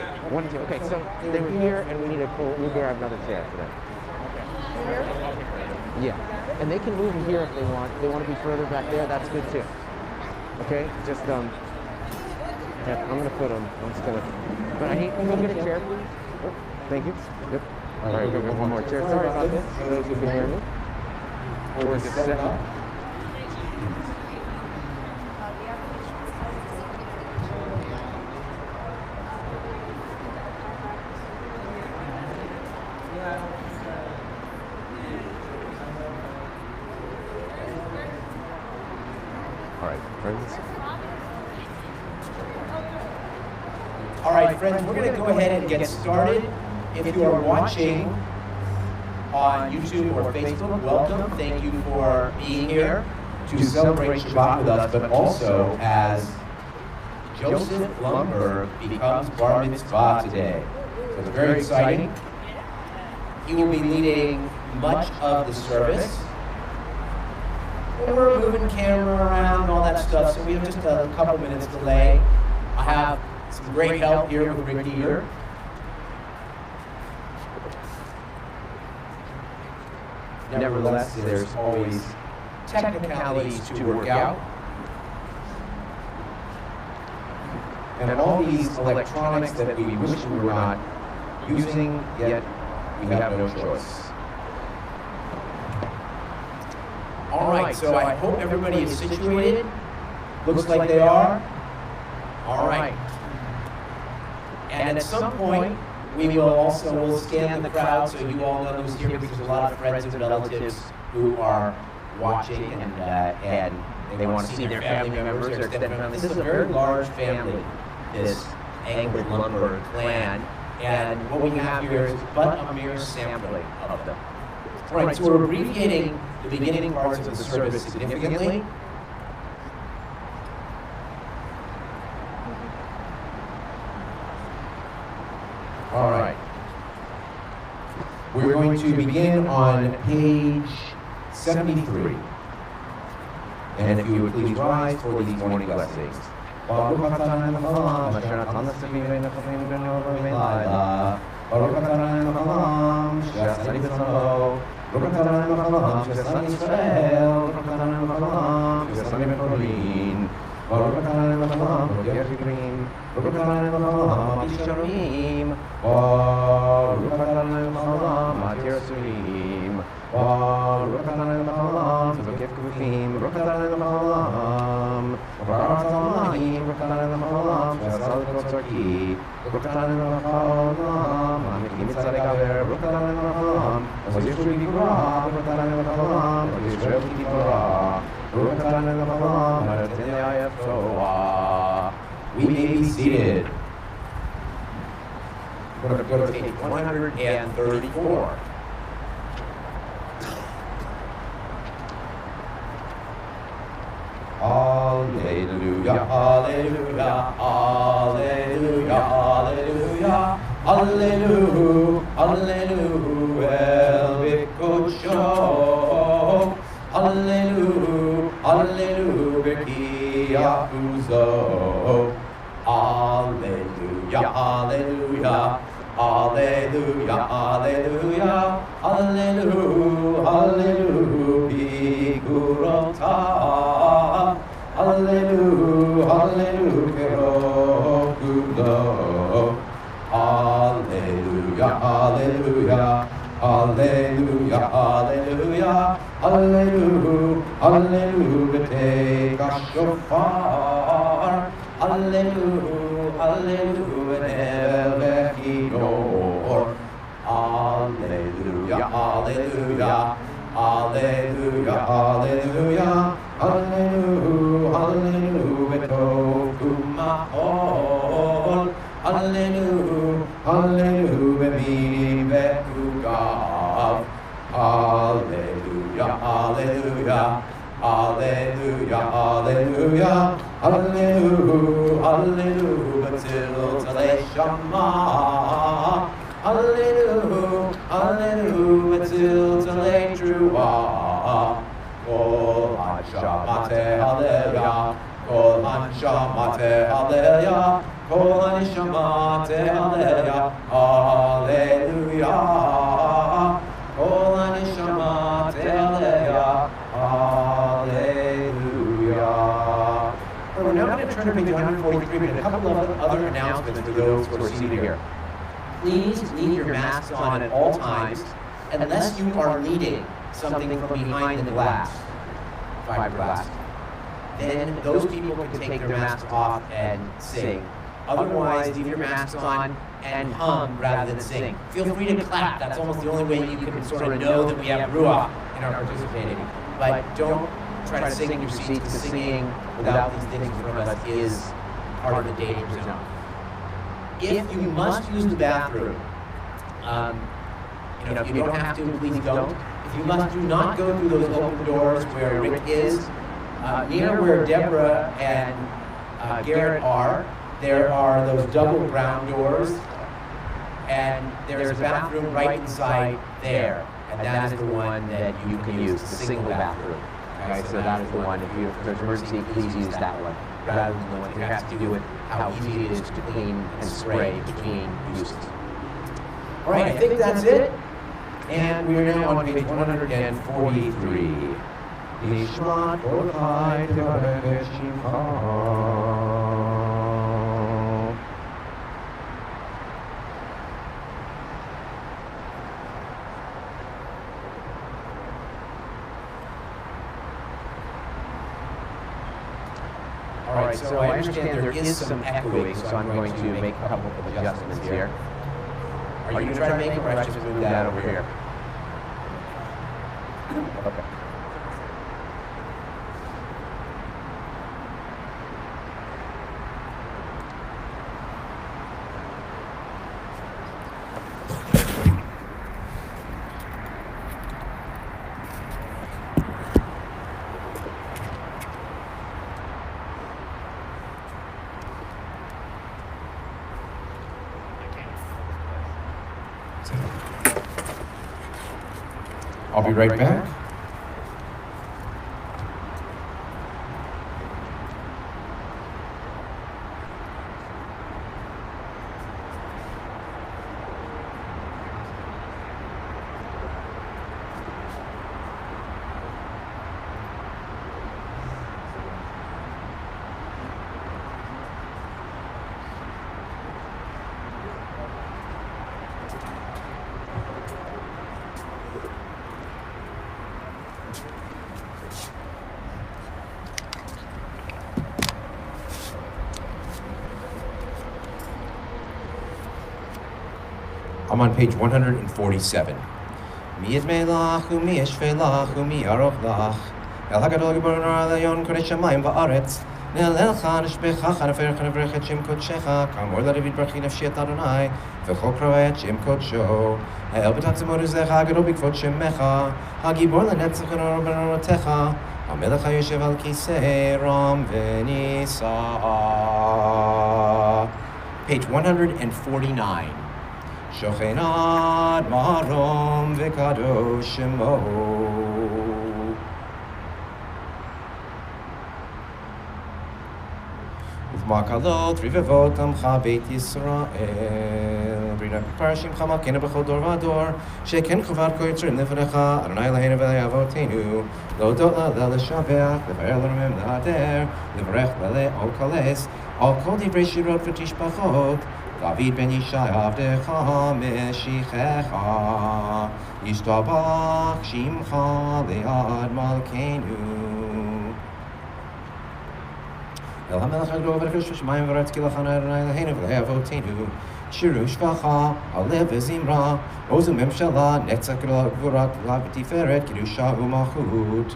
1, 2. Okay, so they were here, and we need to grab another chair for them. Yeah, and they can move here if they want. If they want to be further back there, that's good too. Okay, just yeah, I'm gonna put them. I'm just gonna. But I need. Can you get a chair, please? Oh, thank you. Yep. All right, we'll get one more chair. Sorry about this. For those who can hear me. Or just sit up. All right, friends, we're going to go ahead and get started. If you are watching on YouTube or Facebook, welcome. Thank you for being here to celebrate Shabbat with us, but also as Joseph Blumberg becomes Bar Mitzvah today. So it's very exciting. He will be leading much of the service. And we're moving camera around and all that stuff, so we have just a couple minutes delay. I have some great help here with Ricky here. Nevertheless, there's always technicalities to work out. And all these electronics that we wish we were not using, yet we have no choice. All right, so I hope everybody is situated. Looks like they are. All right. And at some point, we'll scan the crowd so you all know who's here, because there's a lot of friends and relatives who are watching and they want to see their family members, their extended family. This is a very large family, this Angled Lumber clan, and what we have here is but a mere sampling of them. All right, so we're abbreviating the beginning parts of the service significantly. All right. We're going to begin on page 73. And if you would please rise for these morning blessings. Baruch atah Elohim, asher natan l'sefim v'nefachim v'no'avim Baruch atah Elohim, she'asani b'tzano. Baruch atah Elohim, she'asani Yisrael. Baruch atah Elohim, she'asani b'Kolin. Baruch atah Elohim, Rodeh Shikrim. Baruch atah Elohim, Isharim. Baruch atah Elohim, Matir Asurim. Baruch atah Elohim, Zokef Kufim. Baruch atah Elohim, Baruch Elohim, Baruch atah Elohim, she'asal l'kol tzarki. Baruch atah Elohim, Ha'mekim mitzadei gaver. Baruch atah Elohim, Ozish b'gvura. Baruch atah Elohim, Yisrael b'gvura. Baruch atah Elohim, Ha'noten le'ayef Torah. We may be seated. We're going to go to page 134. Hallelujah, hallelujah, hallelujah, hallelujah, hallelujah, hallelujah, El B'Kodshok, hallelujah, hallelujah, B'Kiyahuzo, hallelujah, hallelujah, hallelujah, hallelujah, hallelujah, hallelujah, B'Gurotah. Hallelujah, hallelujah, hallelujah, hallelujah, hallelujah, hallelujah, hallelujah, hallelujah, take a shofar, hallelujah, hallelujah, never ignore, hallelujah, hallelujah, hallelujah, hallelujah. Hallelujah, hallelujah, tohu ma'ol. Hallelujah, hallelujah, minim ve'ugav. Hallelujah, hallelujah, hallelujah, hallelujah, hallelujah, hallelujah, till talei shama. Hallelujah, hallelujah, till talei truah. Kol Shabbat Hallelujah, Kol Shabbat Hallelujah, Kol haneshama te'aleya, hallelujah. Kol haneshama te'aleya, hallelujah. We're now going to turn to page 143 and a couple of other announcements for those who are seated here. Please leave your masks on at all times unless you are leading something from behind the glass, fiberglass. Then those people can take their masks off and sing. Otherwise, leave your masks on and hum rather than sing. Feel free to clap. That's almost the only way you can sort of know that we have ruach in our participating. But don't try to sing in your seats, because singing without these things in front of us is part of the danger zone. If you must use the bathroom, if you don't have to, please don't. If you must, do not go through those open doors where Rick is. Near where Deborah and Garrett are, there are those double brown doors, and there's a bathroom right inside there, and that is the one that you can use, the single bathroom. Okay, so that is the one. If there's an emergency, please use that one, rather than the one that has to do with how easy it is to clean and spray between uses. All right, I think that's it. And we are now on page 143. Nishmat Orchai Tevarech Shimcha. All right, so I understand there is some echoing, so I'm going to make a couple of adjustments here. Are you going to try to make it, or I just move that over here? Okay. I'll be right back. I'm on page 147. Mi yizmelach umi yishvelach umi yaroch lach El hagadol giborno alayon kodesh shamayim va'aretz Ne'elcha nishbecha chanafir chanavrechet shem kodshecha Kamor l'David barchi nafshi et Adonai V'chol kroet shem kodsho El b'tatzimot uzecha hagadol b'kvod shemecha Hagibor l'netzach v'norotecha HaMelech HaYoshev al kisei ram v'nisa. Page 149. Shochen ad marom v'kadosh shemo. Uv'makalot rivevot amcha beit Yisrael. Brina b'parashim chama kena b'chol dor v'ador. Sheken chovar koyitzrim lefanecha. Adonai Eloheinu v'le'avotenu. Lo do'la l'shabeach. L'varer l'romem l'hader. L'varech l'le'ol kales. Al kol divrei shirot v'tishpachot. David ben Yishai avdecha meshichecha Yishtabach shimcha le'ad malkeinu El hamelech hagdol v'refush v'shamayim v'aretz ki lachana Adonai Eloheinu v'le'avotenu Shiru shvacha alev v'zimra Ozu memshala netzach gvurat v'tiferet kedusha u'malchut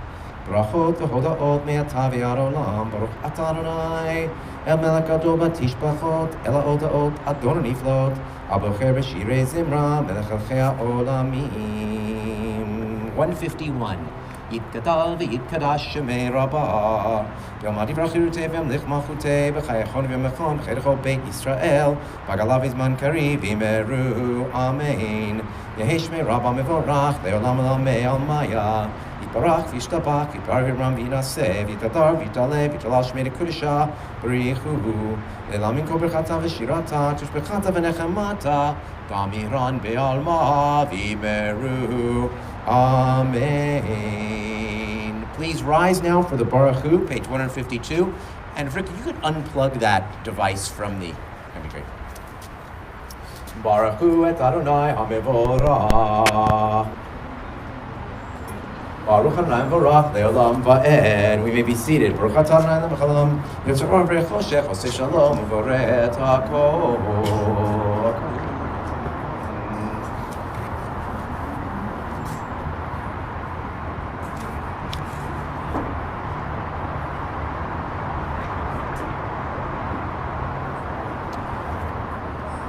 Brachot v'hodaot me'ata v'yad olam Baruch atah Adonai El melech gadol batishbachot, el ha'odaot adon niflot, abocher b'shirei zimra, melech alchei ha'olamim. 151. Yitgadal v'yitkadash shemei Rabba. Yom hadivrach yirutei v'yamlich malchutei, b'chayachon v'yamechon, b'chayachon beit Yisrael, b'galav izman kari v'imeru, amen. Yehi shmei Rabba mevorach, le'olam olamei almaya. יתברך וישתבח, יתברר רם וינשא, ויתהדר ויתעלה, ויתעלה שמי לקודשה, בריחו, לעלמין כל ברכתה ושירתה, תשבחתה ונחמתה, באמירן בעלמא וימרו. Amen. Please rise now for the Baruch Hu, page 152. And Rick, you could unplug that device from the... That'd be great. Baruch Hu et Adonai HaMevorach. Baruch Adonai Vorach Leolam Va'ed. We may be seated. Baruch Adonai Leolam Yitzhak Brech Hoshech Oseh Shalom Uvoret HaKol.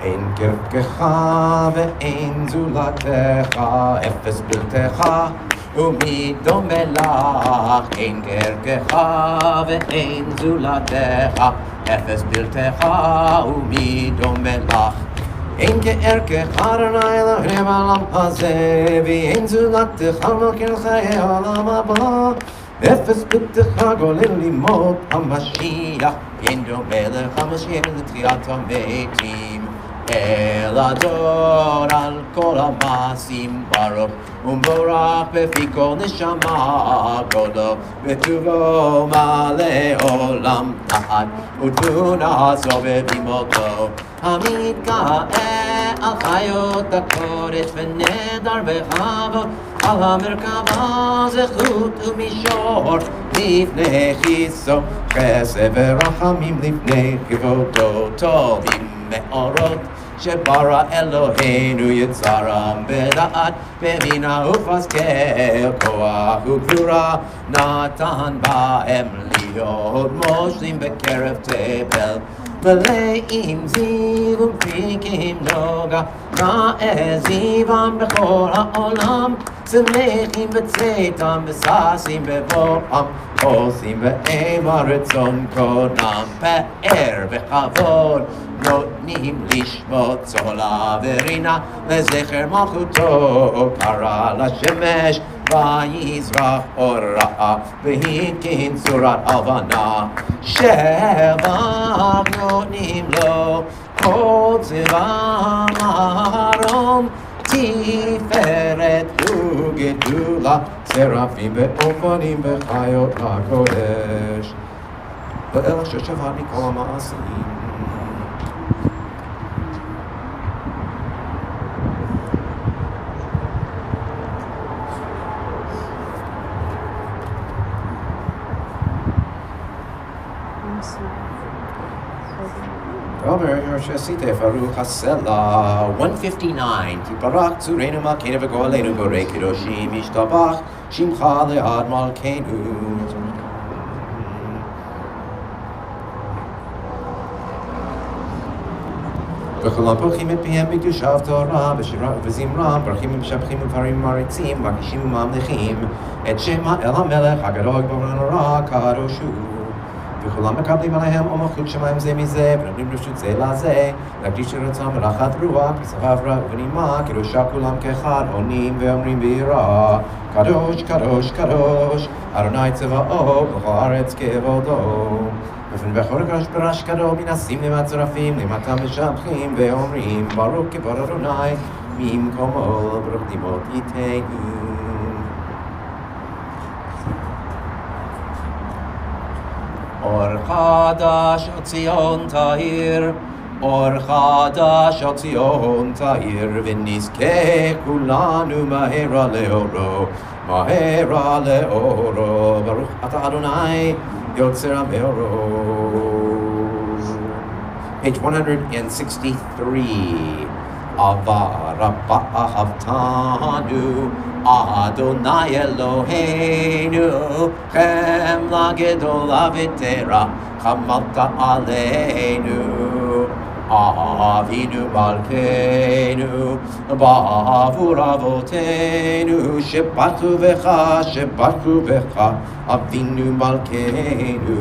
אין גרכך ואין זולתך, אפס בלתך ומי דומה לך. אין גרכך ואין זולתך, אפס בלתך ומי דומה לך. אין כערכך אדוני אלוהים העולם הזה, ואין זולתך מלכי חיי העולם הבא. אפס בלתך גולל לימות המשיח, אין דומה לך משיח לתחיית המתים. אל אדון על כל המעשים ברוך ומבורך בפי כל נשמה גודל וטובו מלא עולם תחת ותבונה סובב עמותו המתגאה על חיות הקודש ונדר בכבוד על המרכבה זכות ומישור לפני כיסו חסד ורחמים לפני כבודו טובים מאורות שברא אלוהינו יצרם בדעת בבינה ופסקל כוח וגבורה נתן בהם להיות מושלים בקרב תבל מלאים זיו ומפיקים נוגה נאה זיום בכל העולם שמחים בצאתם וששים בבואם עושים באימה רצון קונם פאר וכבוד נותנים לשמות צהלה ורינה לזכר מלכותו קרא לשמש ויזרח אורה והתקין צורת הלבנה שבח נותנים לו כל צבא אהרון תפארת וגדולה שרפים ואופנים וחיות הקודש ואל ששבת מכל המעשים Baruch Hasela 159 Tiparach Tzurenu Malkeinu V'Goalenu Borei Kedoshim Yishtabach Shimcha Le'ad Malkeinu וכולם פורחים את פיהם בקדושת תורה וזמרם פורחים ומשבחים ופרים ומעריצים מקישים וממליכים את שמה אל המלך הגדול גדול ונורא קדוש הוא וכולם מקבלים עליהם מלכות שמיים זה מזה ונותנים רשות זה לזה להקדיש רצון ולחת רוח בשפה ונעימה קדושה כולם כאחד עונים ואומרים ביראה קדוש קדוש קדוש אדוני צבאו בכל הארץ כבודו ופן בכל הקדוש ברש גדול מנסים למצרפים למתם משבחים ואומרים ברוך כבוד אדוני ממקומו ברוך דמות ייתנו אור חדש על ציון תאיר אור חדש על ציון תאיר ונזכה כולנו מהרה לאורו מהרה לאורו ברוך אתה אדוני יוצר המאורות page 163 אבל רבה אהבתנו אדוני אלוהינו חמלה גדולה ותורה חמלת עלינו אבינו מלכנו בעבור אבותינו שבטחו בך אבינו מלכנו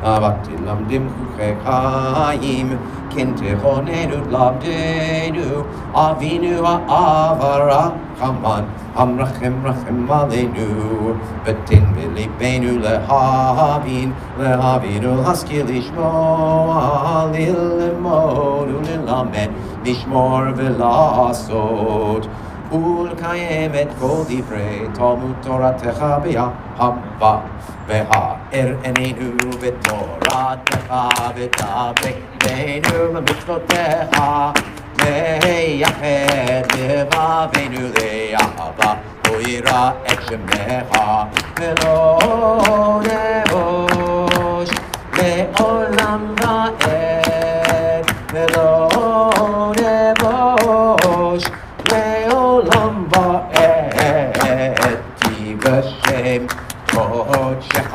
ותלמדם חוקי חיים כנתכוננו למדנו, אבינו העברה חמן, המרחם רחם עלינו, ותן בליבנו להבין ולהשכיל לשמוע, ללמוד וללמד, לשמור ולעשות, ולקיים את כל דברי תלמוד תורתך באהבה, והאר עינינו בתורתך ודבק בינו במצוותיך, ויחד לבבינו לאהבה, וירא את שמך, ולא נבוש לעולם ועד, ולא נבוש לעולם ועד, כי בשם קודשך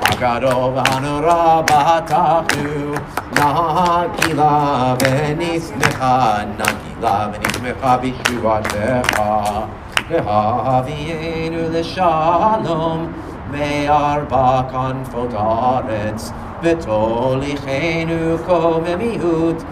הגדול והנורא בטחנו, נגילה ונשמחה, נגילה ונשמחה בישועתך, והביאנו לשלום מארבע כנפות הארץ, ותוליכנו קוממיות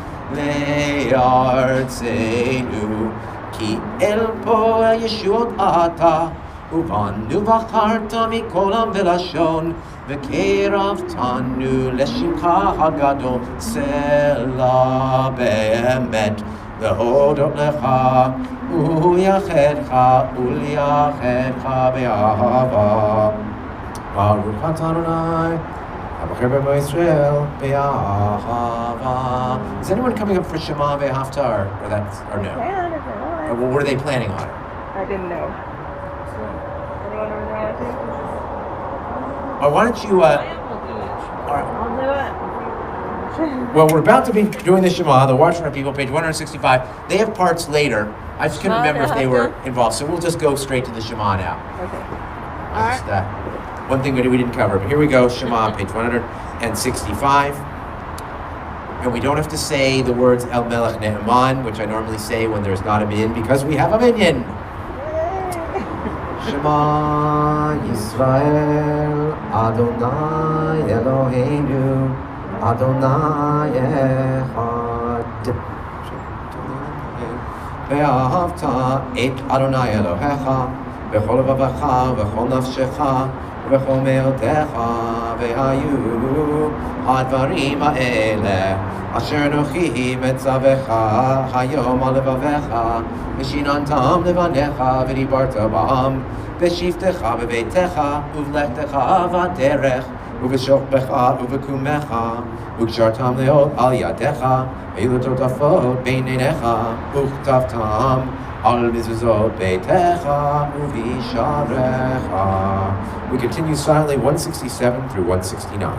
לארצנו, כי אל פה הישועות אתה, ובנו בחרת מכל עם ולשון, וקרבתנו לשמך הגדול, סלע באמת, להודות לך ולייחדך באהבה. ברוך אתה אדוני הבוחר במו ישראל באהבה. Is anyone coming up for Shema and Haftarah, or no? Or what are they planning on? I didn't know. Anyone over there want to? Or why don't you, I'll do it. well, we're about to be doing the Shema, the Watchman people, page 165. They have parts later. I just couldn't remember if they were involved, so we'll just go straight to the Shema now. Okay. That's that. One thing we didn't cover, but here we go, Shema, page 165. And we don't have to say the words El Melech Ne'eman, which I normally say when there's not a min, because we have a minyan. Shema Yisrael, Adonai Eloheinu, Adonai Echad. Ve'ahavta et Adonai Elohecha, v'chol levavecha, v'chol nafshecha, v'chol me'otecha, ve'hayu הדברים האלה אשר אנוכי מצווך היום על לבביך, ושיננתם לבניך ודיברת בם, בשבתך בביתך ובלכתך בדרך, ובשוכבך ובקומך, וקשרתם לאות על ידיך, היו לטוטפות בין עיניך, וכתבתם על מזוזות ביתך ובשעריך. We continue silently 167 through 169.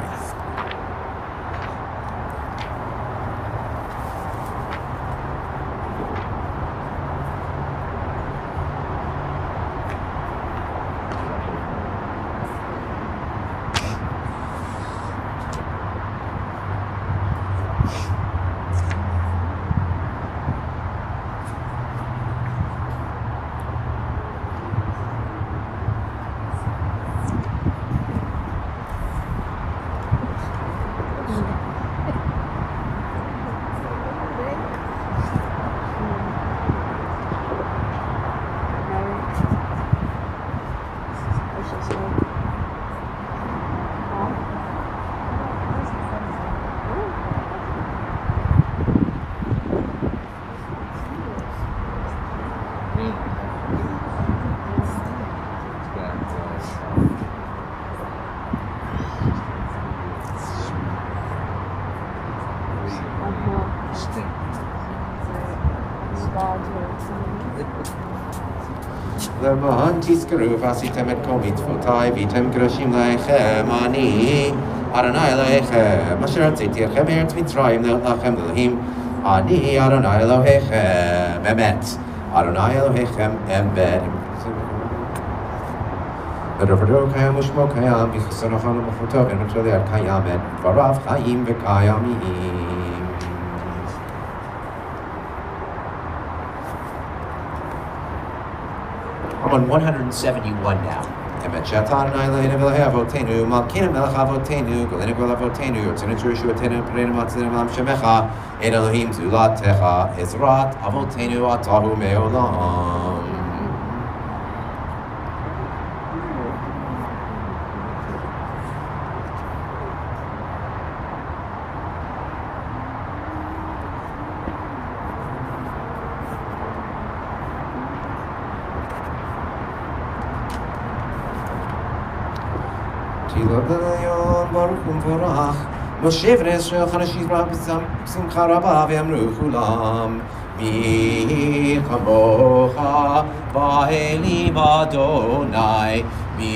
למען תזכרו ועשיתם את כל מצוותיי והייתם קדושים לכם, אני אדוני אלוהיכם אשר הוצאתי אתכם מארץ מצרים להיות לכם אלוהים, אני אדוני אלוהיכם אמת, אדוני אלוהיכם אמת. לדברו קיים ושמו קיים, בחסרונו ומלכותו ואנושו ליד קיימת, דבריו חיים וקיימים. I'm on 171 now. Emet Shatar Naila Avotenu, Malkina Melech Avotenu, Golena Gol Avotenu, Yotzenu Turishu Atenu, Perena Matzinu Mam Shemecha, En Elohim Zulatecha, Ezrat Avotenu Atahu Meolam. Baruch Umvorach, Moshe v'Yisrael Chanashis Simcha Rabba v'Yamru Chulam, Mi Kamocha Va'elim Adonai, Mi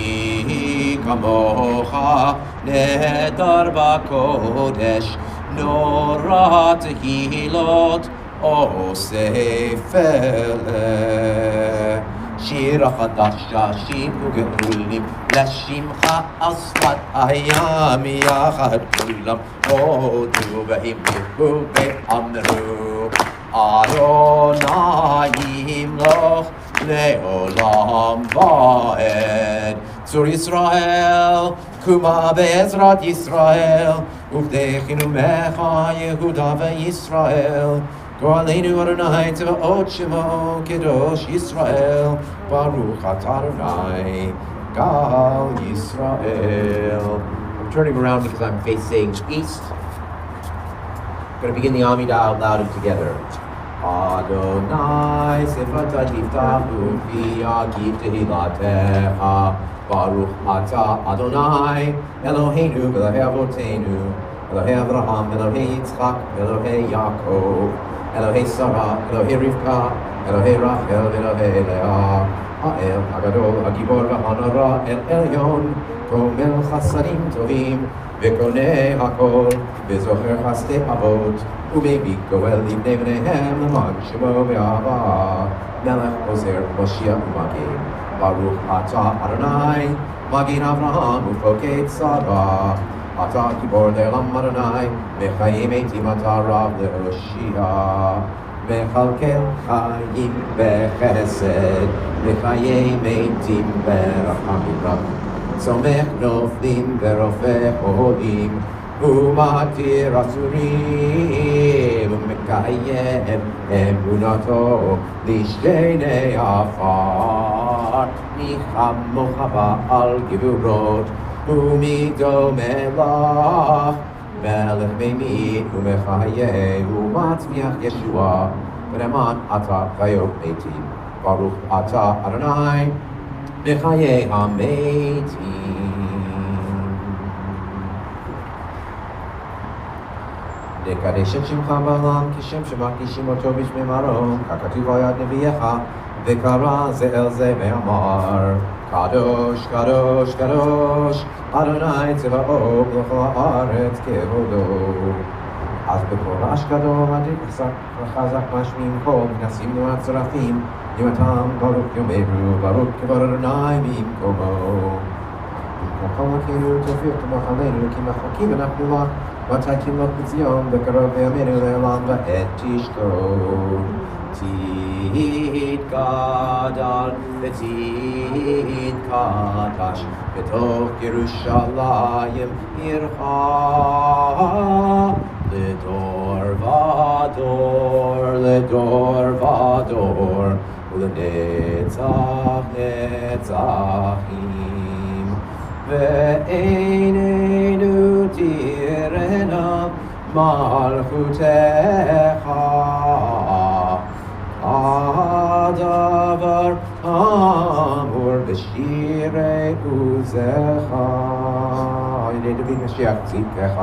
Kamocha Nehedar B'Kodesh, Nora Tehilot Oseh Feleh. שיר החדשים וגאולים לשמך אספת הים יחד כולם הודו והמליכו ואמרו אדוני ימלוך לעולם ועד. צור ישראל קומה בעזרת ישראל ובדכנו ממך יהודה וישראל. גואלנו אדוני צבאות שמו קדוש ישראל, ברוך אתה אדוני גאל Yisrael. I'm turning around because I'm facing east. I'm going to begin the Amidah out loud and together. Adonai sefata tiftahu fi yagid tehilatecha, baruch ata Adonai Eloheinu v'Elokei avotenu, Elokei Avraham, Elokei Yitzchak, Elokei Yaakov, Elohei Sarah, Elohei Rivka, Elohei Rachel, Elohei Leah, Ha'el Hagadol, Hagibor V'Hanara, El Elyon, Komel Chasadim Tovim, V'Konei Hakol, V'Zocher Chastei Avot, U'Meibik Goel Livnei B'neihem, L'man Shemo V'Ahava, Melech Ozer, Moshiach U'Magin, Baruch Ata Adonai, Magin Avraham, U'Fokei Tzara, Ata Gibor Le'olam Adonai, Mechayim Eitim Ata Rav Le'Oshia, Mechalkel Chayim Bechesed, Mechayim Eitim Berachamim Rav, Tzomech Noflim Verofech Oholim, Umatir Asurim, Mekayem Emunato, Lishnei Afar, Nicham Mochava Al Givurot, Umido Melach, Melech Meimid, Umechaye, Umatzmiach Yeshua, V'neman Ata Chayot Meitim, Baruch Ata Adonai, Mechaye HaMeitim. Nekadesh et Shimcha Ba'olam, Kishem Shemakdishim Oto B'Shmei Marom, Kakatuv al Yad Neviyecha, V'kara Ze El Ze Ve'amar, Kadosh, Kadosh, Kadosh, Adonai Tzevaot L'chol haaretz kevodo. אז בקורש גדול מדליק וחזק משמיעים קול מנסים תנועת צרפים נראתם ברוך יאמרו ברוך כבוד אדוני במקומו. במקום הכינו תופיע תמחלנו כי מחכים אנחנו לך מתי תמלוך בציון בקרוב בימינו לעולם ועד תשכון. תתגדל ותתקדש בתוך ירושלים עירך לדור ודור, לדור ודור, ולנצח נצחים. ועינינו תראינה מלכותך, הדבר אמור בשירי עוזך. הנה דוד משיח צדקך.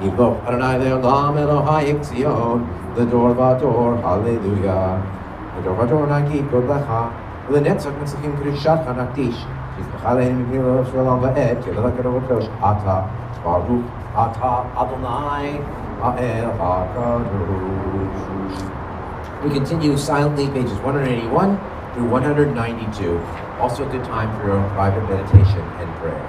ימלוך אדוני לעולם אלוהי ציון, לדור ודור, הללויה. לדור ודור נגיד גודלך, ולנצח נצחים קדושתך נקדיש. שזבח עלינו מגילו של עולם ועד, כבוד הקדוש הקדוש, אתה ברוך אתה אדוני האל הקדוש. We continue silently pages 181 through 192. Also a good time for your own private meditation and prayer.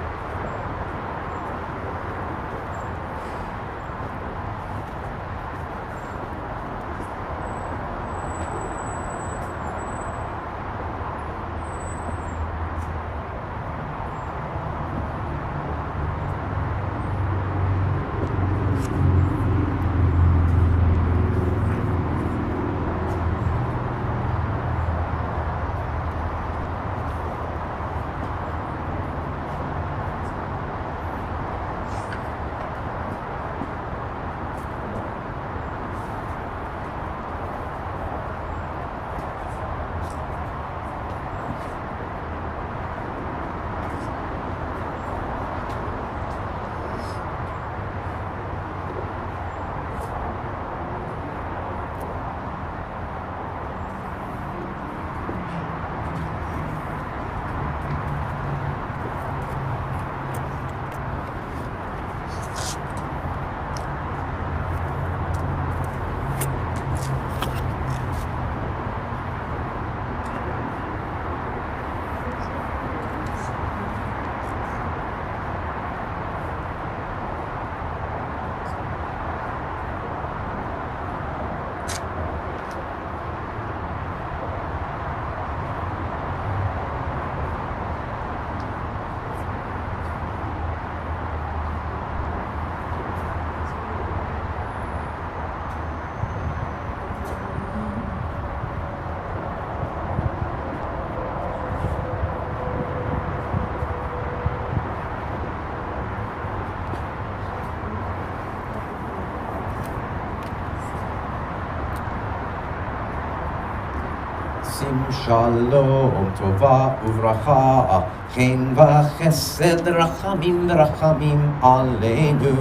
עושים שלום, טובה וברכה, חן וחסד, רחמים ורחמים עלינו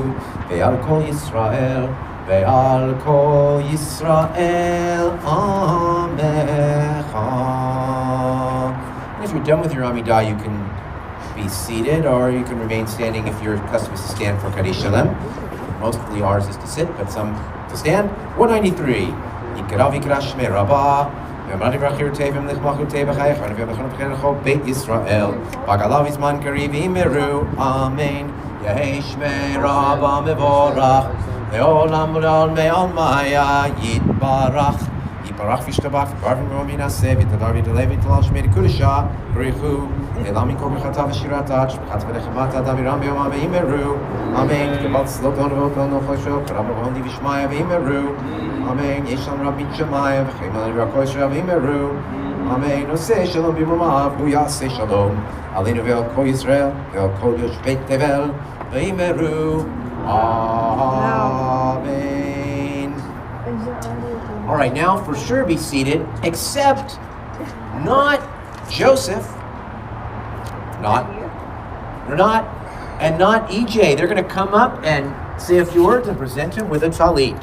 ועל כל ישראל ועל כל ישראל עמך. And if you're done with your Amidah, you can be seated or you can remain standing if your custom is to stand for Kaddish Shalem. Mostly ours is to sit, but some to stand. 193. Yikarav yikarav shmei Rabbi. V'amad yivrach yirtevim lichmachu tevachayach. V'anav yamachon v'chen l'chol Beit Yisrael. V'agalav izman kariv imiru. Amen. Yehei shmei Rabbi mevorach. Ve'olam v'ol me'ol maya yitbarach. Barach v'shtabach, v'barvim v'omin aseh, v'tadar v'yidaleh v'yitalal shmei d'kudesha, v'richu, v'elam mikol v'chata v'shirata, sh'b'chat v'nechemata, daviram v'yoma v'imeru, amen, k'bal tzloton v'oton v'chosho, k'rab v'hondi v'shmaya v'imeru, amen, yeshlam rabbi shemaya, v'chemel v'rakoi shra v'imeru, amen, oseh shalom b'momav, v'yaseh shalom, alinu v'el kol Yisrael, v'el kol yoshvei tevel, v'imeru, amen. All right, now for sure be seated, except not Joseph, not EJ. They're going to come up and say a few words and present him with a talit.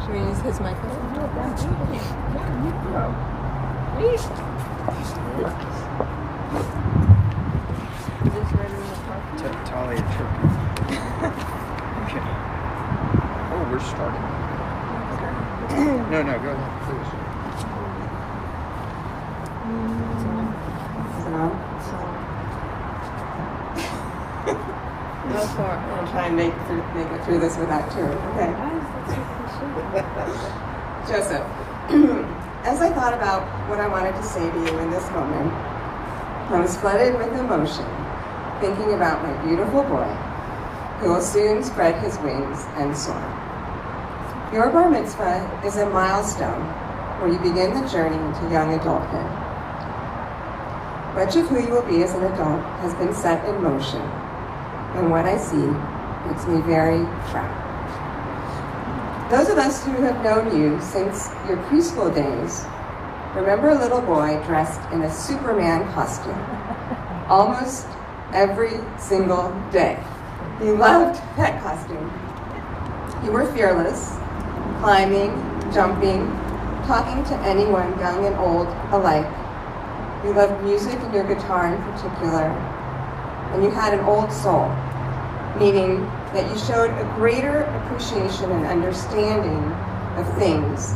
Should we use his microphone? Talia Turkey. Okay. Oh, we're starting. Okay. No, go ahead, please. No for. I'll try and make it through this without tears. Okay. Joseph, as I thought about what I wanted to say to you in this moment, I was flooded with emotion, thinking about my beautiful boy, who will soon spread his wings and soar. Your bar mitzvah is a milestone where you begin the journey into young adulthood. Much of who you will be as an adult has been set in motion, and what I see makes me very proud. Those of us who have known you since your preschool days remember a little boy dressed in a Superman costume almost every single day. You loved that costume. You were fearless, climbing, jumping, talking to anyone, young and old alike. You loved music and your guitar in particular, and you had an old soul, meaning that you showed a greater appreciation and understanding of things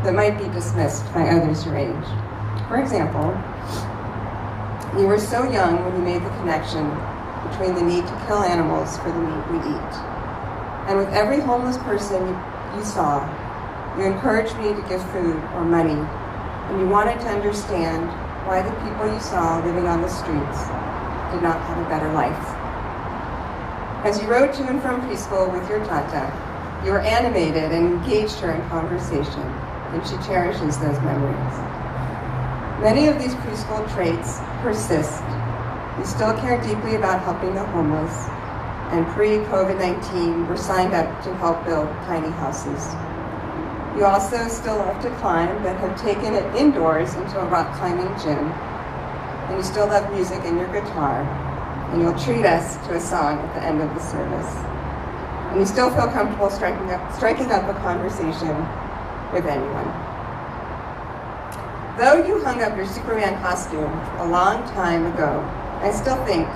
that might be dismissed by others your age. For example, you were so young when you made the connection between the need to kill animals for the meat we eat. And with every homeless person you saw, you encouraged me to give food or money, and you wanted to understand why the people you saw living on the streets did not have a better life. As you rode to and from preschool with your tata, you were animated and engaged her in conversation, and she cherishes those memories. Many of these preschool traits persist. You still care deeply about helping the homeless, and pre-COVID-19, were signed up to help build tiny houses. You also still love to climb, but have taken it indoors into a rock climbing gym. And you still love music and your guitar, and you'll treat us to a song at the end of the service. And you still feel comfortable striking up a conversation with anyone. Though you hung up your Superman costume a long time ago, I still think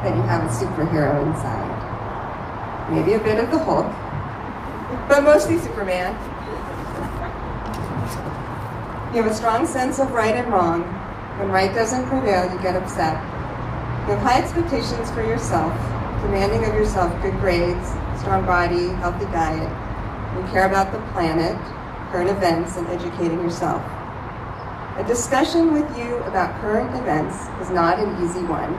that you have a superhero inside. Maybe a bit of the Hulk, but mostly Superman. You have a strong sense of right and wrong. When right doesn't prevail, you get upset. You have high expectations for yourself, demanding of yourself good grades, strong body, healthy diet. You care about the planet, current events, and educating yourself. A discussion with you about current events is not an easy one.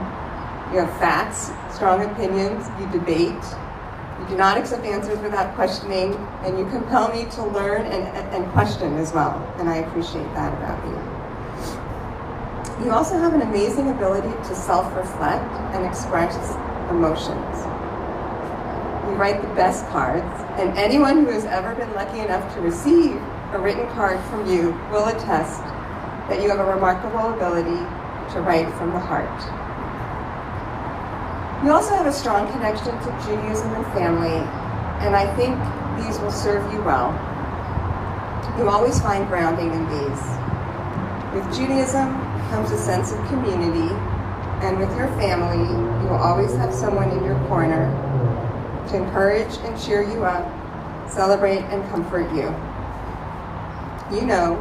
You have facts, strong opinions, you debate. You do not accept answers without questioning, and you compel me to learn and question as well, and I appreciate that about you. You also have an amazing ability to self-reflect and express emotions. You write the best cards, and anyone who has ever been lucky enough to receive a written card from you will attest that you have a remarkable ability to write from the heart. You also have a strong connection to Judaism and family, and I think these will serve you well. You always find grounding in these. With Judaism comes a sense of community, and with your family, you will always have someone in your corner to encourage and cheer you up, celebrate and comfort you. You know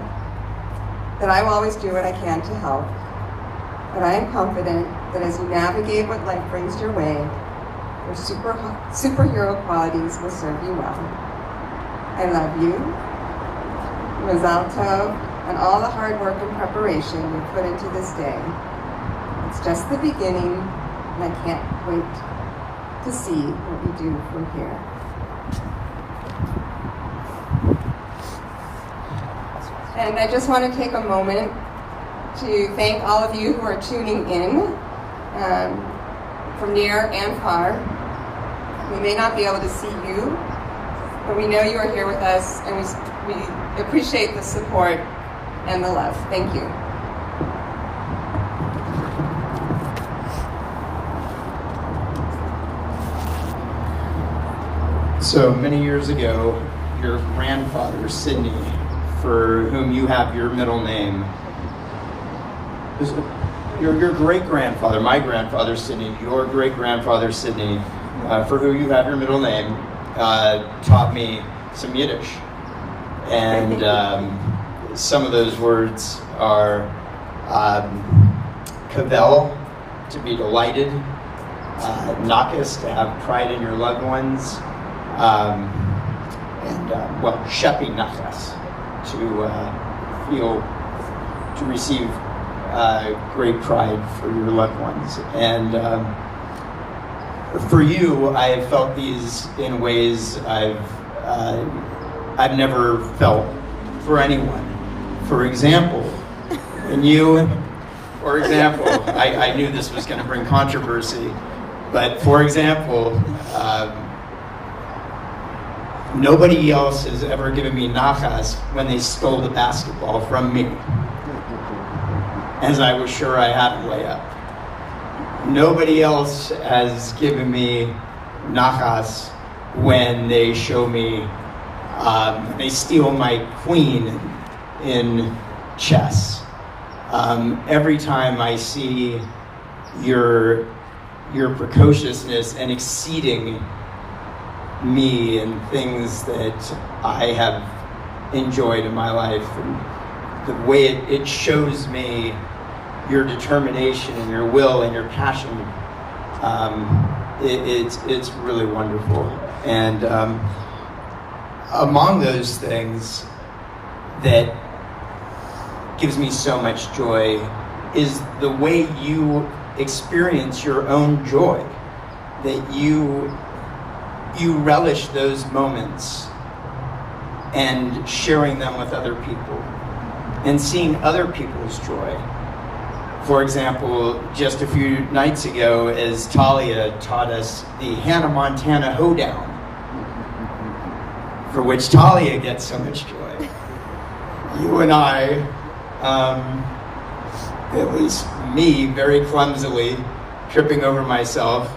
that I will always do what I can to help, but I am confident that as you navigate what life brings your way, your superhero qualities will serve you well. I love you, Mazal Tov, and all the hard work and preparation you put into this day. It's just the beginning, and I can't wait to see what we do from here. And I just want to take a moment to thank all of you who are tuning in from near and far. We may not be able to see you, but we know you are here with us, and we appreciate the support and the love. Thank you. So many years ago, your grandfather, Sidney, for whom you have your middle name, your great-grandfather, my grandfather, Sidney, your great-grandfather, Sidney, for whom you have your middle name, taught me some Yiddish. And some of those words are kavel, to be delighted, nakas, to have pride in your loved ones, and shepi nachas, to receive great pride for your loved ones. And for you, I have felt these in ways I've never felt for anyone. For example, I knew this was going to bring controversy, but for example, nobody else has ever given me nachas when they stole the basketball from me, as I was sure I had way up. Nobody else has given me nachas when they show me, they steal my queen in chess. Every time I see your precociousness and exceeding me and things that I have enjoyed in my life, and the way it shows me your determination and your will and your passion, it's really wonderful. And among those things that gives me so much joy is the way you experience your own joy, that you relish those moments and sharing them with other people and seeing other people's joy. For example, just a few nights ago, as Talia taught us the Hannah Montana hoedown, for which Talia gets so much joy. You and I, at least me, very clumsily tripping over myself,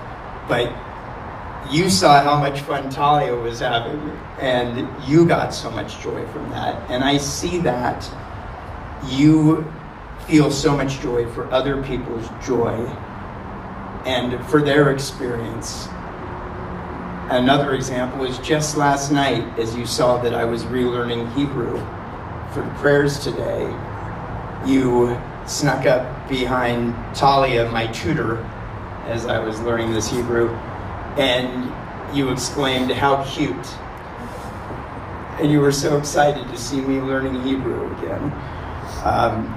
but you saw how much fun Talia was having, and you got so much joy from that. And I see that you feel so much joy for other people's joy and for their experience. Another example is just last night, as you saw that I was relearning Hebrew for the prayers today, you snuck up behind Talia, my tutor, as I was learning this Hebrew, and you exclaimed, "How cute." And you were so excited to see me learning Hebrew again.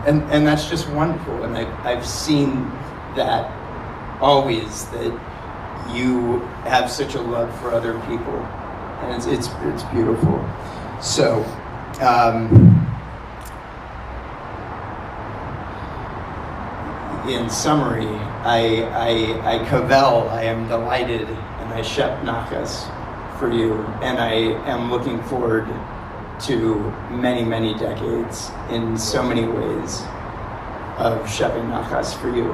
And that's just wonderful. And I've seen that always, that you have such a love for other people. And it's beautiful. So, in summary, I kavel, I am delighted, and I shep nachas for you, and I am looking forward to many, many decades in so many ways of shepping nachas for you.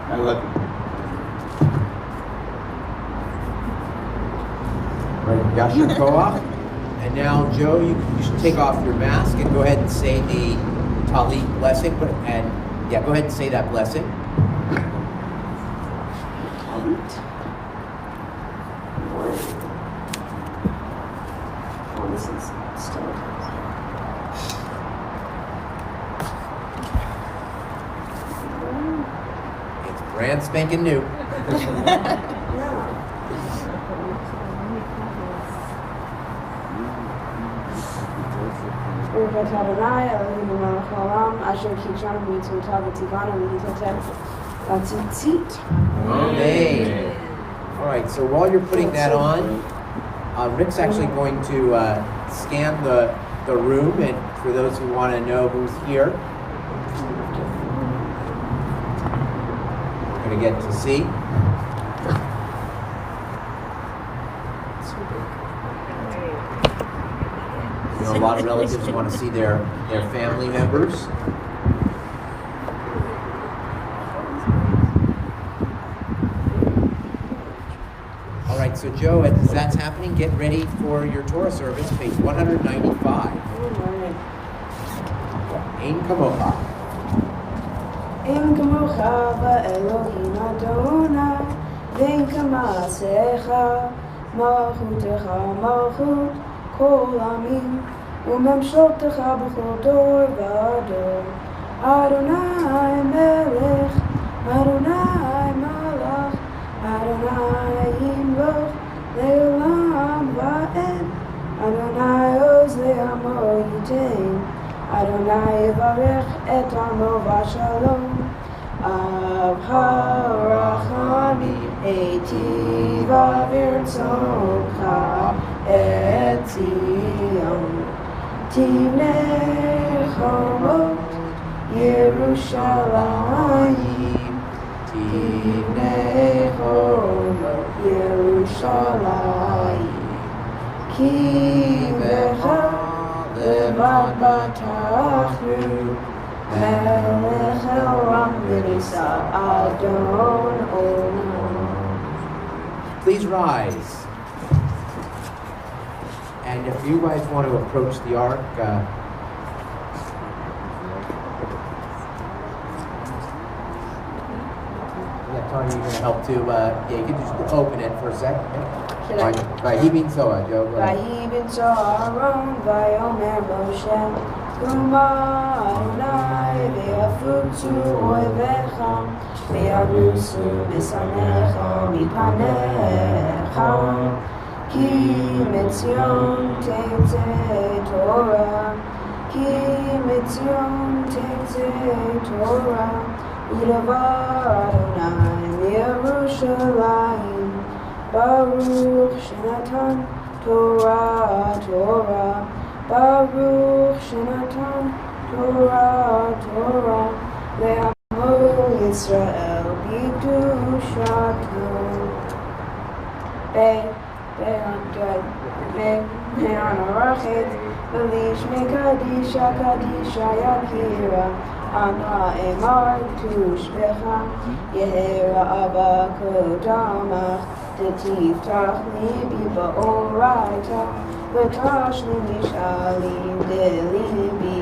I love you. Right, Yasher Koach. And now, Joe, you should take off your mask and go ahead and say the Talit blessing. Go ahead and say that blessing. Talit. Oh, this is still. It's brand spanking new. Baruch Adonai Eloheinu melech haolam asher kichanu b'mitzvotav v'tivanu v'yitoteh v'tzitzit. Amen. All right, so while you're putting that on, Rick's actually going to scan the room, and for those who want to know who's here, we're going to get to see. You know, a lot of relatives want to see their family members. All right, so Joe, as that's happening, get ready for your Torah service, page 195. Ein kamocha. Ein kamocha va'elohim Adonai, ve'en kamasecha, malchutecha malchut kol amim, u'memshotecha b'chol dor v'ador. Adonai melech, Adonai malach, Adonai yimloch le'olam va'ed, Adonai oz le'amo yitain, Adonai yivarech et amo v'shalom, av ha'rachamim eitiv v'irtzoncha et Zion, tivnei chomot Yerushalayim, tivnei chomot Yerushalayim, ki becha levad batachnu, melech elam v'nisa Adon olam. Please rise. And if you guys want to approach the ark, Tony, you're going to help too. Yeah, you can just open it for a second. Should I? Vahi bin Zohar, Joe. Go ahead. Vahi bin Zoharon, Vayomer Moshe, Kuma Adonai, ve'afutzu oivecha, ve'arusu b'sanecha mipanecha, ki mitzion tetzei Torah, ki mitzion tetzei Torah, u'davar Adonai Yerushalayim, Baruch Shenatan Torah Torah, Baruch Shenatan Torah Torah, le'amo Yisrael b'kedushato. Be'anarachet v'lish mekadisha kadisha yakira, ana emar tushbecha, yehera abba kodamach, tetiftach libi ba'oraita, v'tashli mishalim delibi,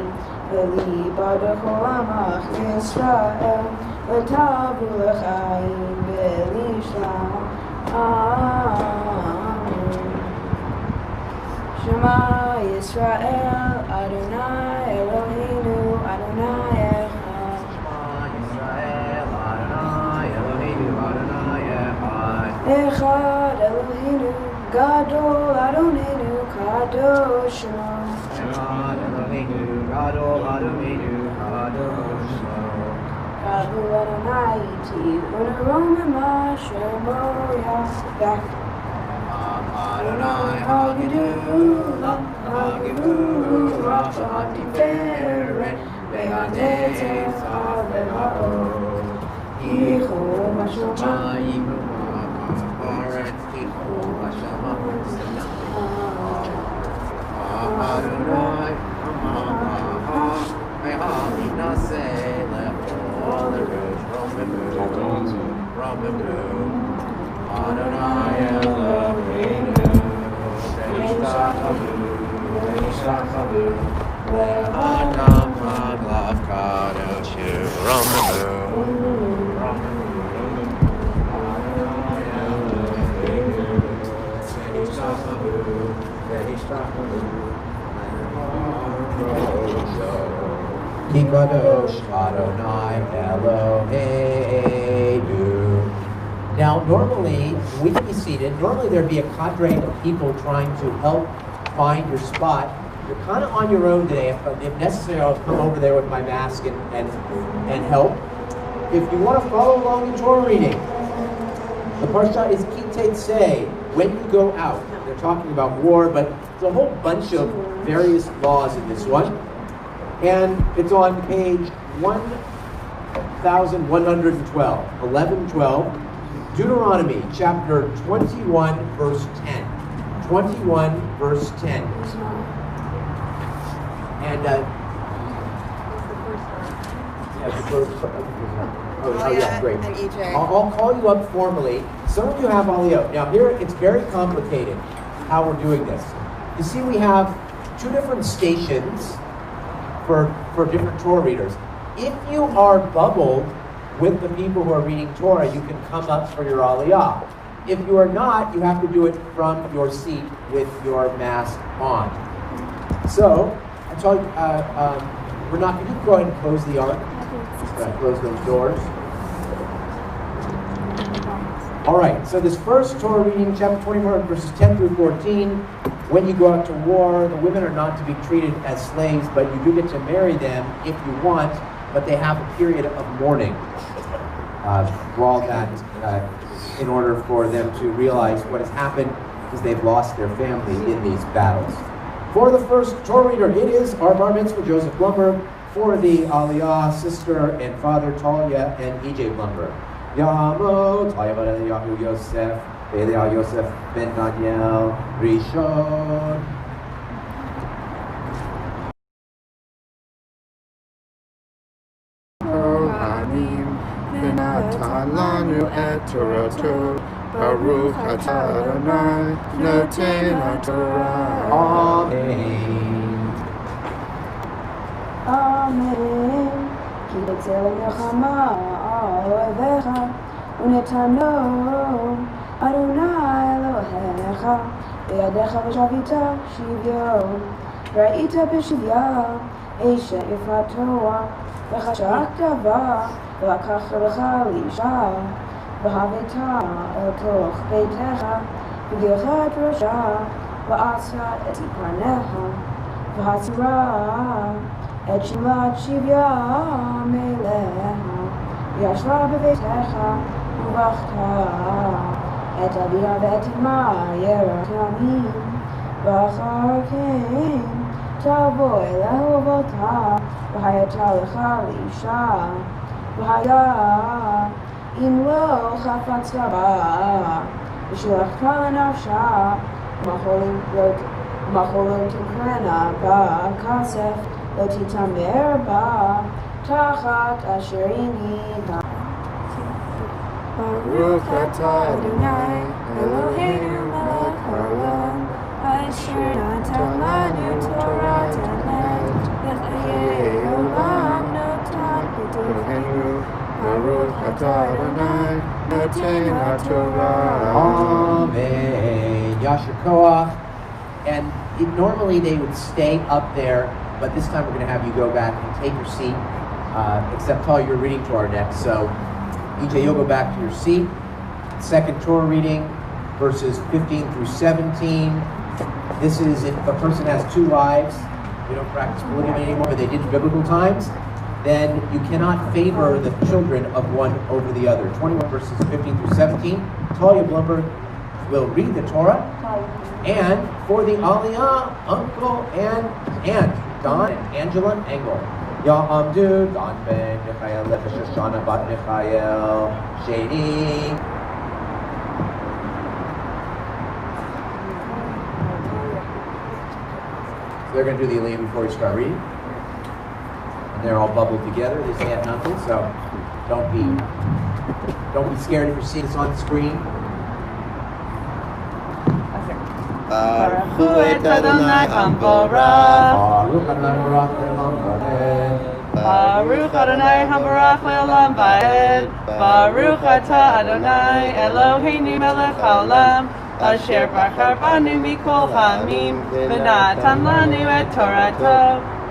v'liba b'chol amach Yisrael, v'tavu l'chaim v'lishlam. Amen. Shema Yisrael, Adonai Eloheinu, Adonai Echad. Shema Yisrael, Adonai Eloheinu, Adonai Echad. Echad Eloheinu, Gadol Adonenu, Kadosh Shema. Echad Eloheinu, Gadol Adonenu, Kadosh Shema. Kavu Adonai iti, uneromema Shemo Yasbek. Adonai Hagidu, Hagidu, Rafa Tiferet, Ve'anetzes HaVe'ha'od. Kichol Bashamayim. Adonai, Eloheinu, V'nishtachavu le'adam haglav kadoshu, Romanu, Ki kadosh Adonai Eloheinu. Now, normally, we can be seated. Normally, there'd be a cadre of people trying to help find your spot. You're kind of on your own today. If necessary, I'll come over there with my mask and help. If you want to follow along in Torah reading, the parsha is Kitei Say, when you go out. They're talking about war, but there's a whole bunch of various laws in this one. And it's on page 1112, 1112, Deuteronomy chapter 21, verse 10. 21, verse 10. And, yeah, great. And EJ. I'll call you up formally. Some of you have Aliyot. Now here, it's very complicated how we're doing this. You see, we have two different stations for different Torah readers. If you are bubbled with the people who are reading Torah, you can come up for your Aliyah. If you are not, you have to do it from your seat with your mask on. So, I told you, we're not going to go ahead and close the ark. Close those doors. All right, so this first Torah reading, chapter 24, verses 10 through 14. When you go out to war, the women are not to be treated as slaves, but you do get to marry them if you want, but they have a period of mourning while that, in order for them to realize what has happened because they've lost their family in these battles. For the first Torah reader, it is our bar mitzvah, Joseph Blumberg. For the Aliyah, sister and father, Talia and EJ Blumberg. Yamo, Talia ben Yahu Yosef, Eliah Yosef ben Daniel, Rishon. V'natan lanu et Torato, Baruch atah Adonai, noten haTorah. Amen. Amen. כי בצל מלחמה על אויביך, ונתנו אדוני אלוהיך, בידיך ושבית שוויון. ראית בשוויון אשת יפתו, וחשקת בה, ולקחת לך לאישה, והבאת אל תוך ביתך, וגילחת ראשה, ועשת את פניה, והצרה את שמלת שוויון מלאה, וישבה בביתך, וברכת את אביה ואת אמה יראת ימים, ואחר כן תבוא אליהו ובלתה, והייתה לך לאישה, והיה אם לא חפצת בה, ושלחת לנפשה, ומחולים תקרנה בה כסף, לא תתעמר בה, תחת אשר הנית. Baruch atah Adonai, Eloheinu melech haolam, asher natan lanu Torah tanet, v'chayei olam notan b'torenu. Baruch atah Adonai, noten haTorah. Amen. Yasher Koach. And normally they would stay up there, but this time we're going to have you go back and take your seat, except Talia, you're reading Torah next. So, EJ, you'll go back to your seat. Second Torah reading, verses 15 through 17. This is if a person has two wives, we don't practice polygamy anymore, but they did in biblical times, then you cannot favor the children of one over the other. 21 verses 15 through 17. Talia Blumberg will read the Torah. And for the Aliyah, uncle and aunt, Don and Angela Engel. Ya'amdu Dan Ben Michael Shoshana Bat Michael Sheni. They're going to do the Aliyot before we start reading. And they're all bubbled together. They say nothing, so don't be scared if you're seeing this on the screen. Baruch et Adonai Hamborach. Baruch Adonai Baruch Le'olam Va'ed. Baruch Adonai Hamborach Le'olam Va'ed. Baruch atah Adonai Eloheinu melech haolam. Asher bachar banu mikol ha'amim, v'natan lanu et Torato.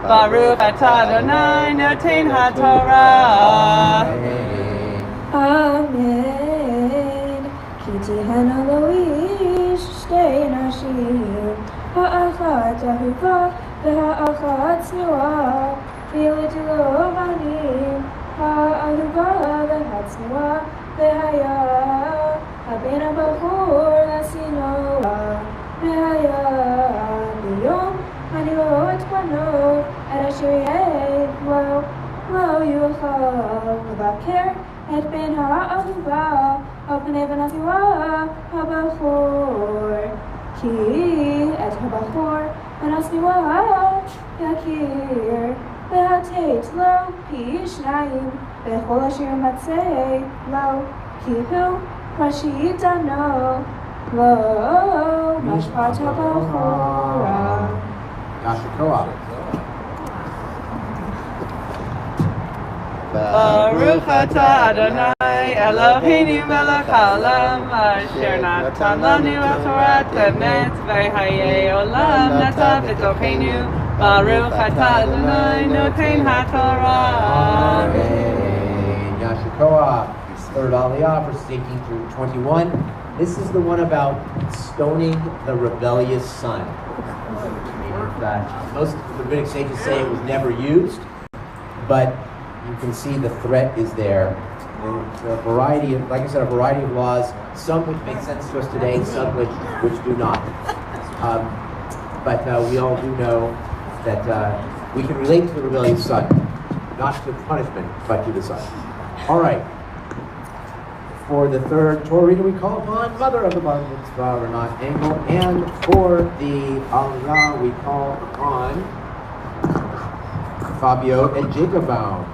Baruch atah Adonai noten ha'Torah. Amen. Ki tihena lo ish shtei nashim, ha'achat ahuva v'ha'achat tznuah, v'yolidu lo banim, ha'ahuva v'hatznuah, v'haya הבן הבחור לשנואה, והיה ביום הנראות פניו, את אשר יהיה לא יוכל לבקר את בן האהובה, על פני בן השנואה הבחור. כי את הבחור בן השנואה יכיר, והתת לו פי שניים, בכל אשר מצא לו, כי הוא Rashidano, lo mashpat habachora. Yashikoah. Baruch atah Adonai Eloheinu melech haolam, asher natan lanu et Torah emet, v'hayei olam natan b'tocheinu. Baruch atah Adonai noten ha'Torah. Amen. Yashikoah. Third Aliyot, verses 18 through 21. This is the one about stoning the rebellious son. Most rabbinic sages say it was never used, but you can see the threat is there. A variety of, like I said, a variety of laws, some which make sense to us today, some which do not. But we all do know that we can relate to the rebellious son, not to punishment, but to the son. All right. For the third Torah reader, we call upon Mother of the Bar Mitzvah, Renat Engel, and for the Aliyah, we call upon Fabio and Jacob Baum,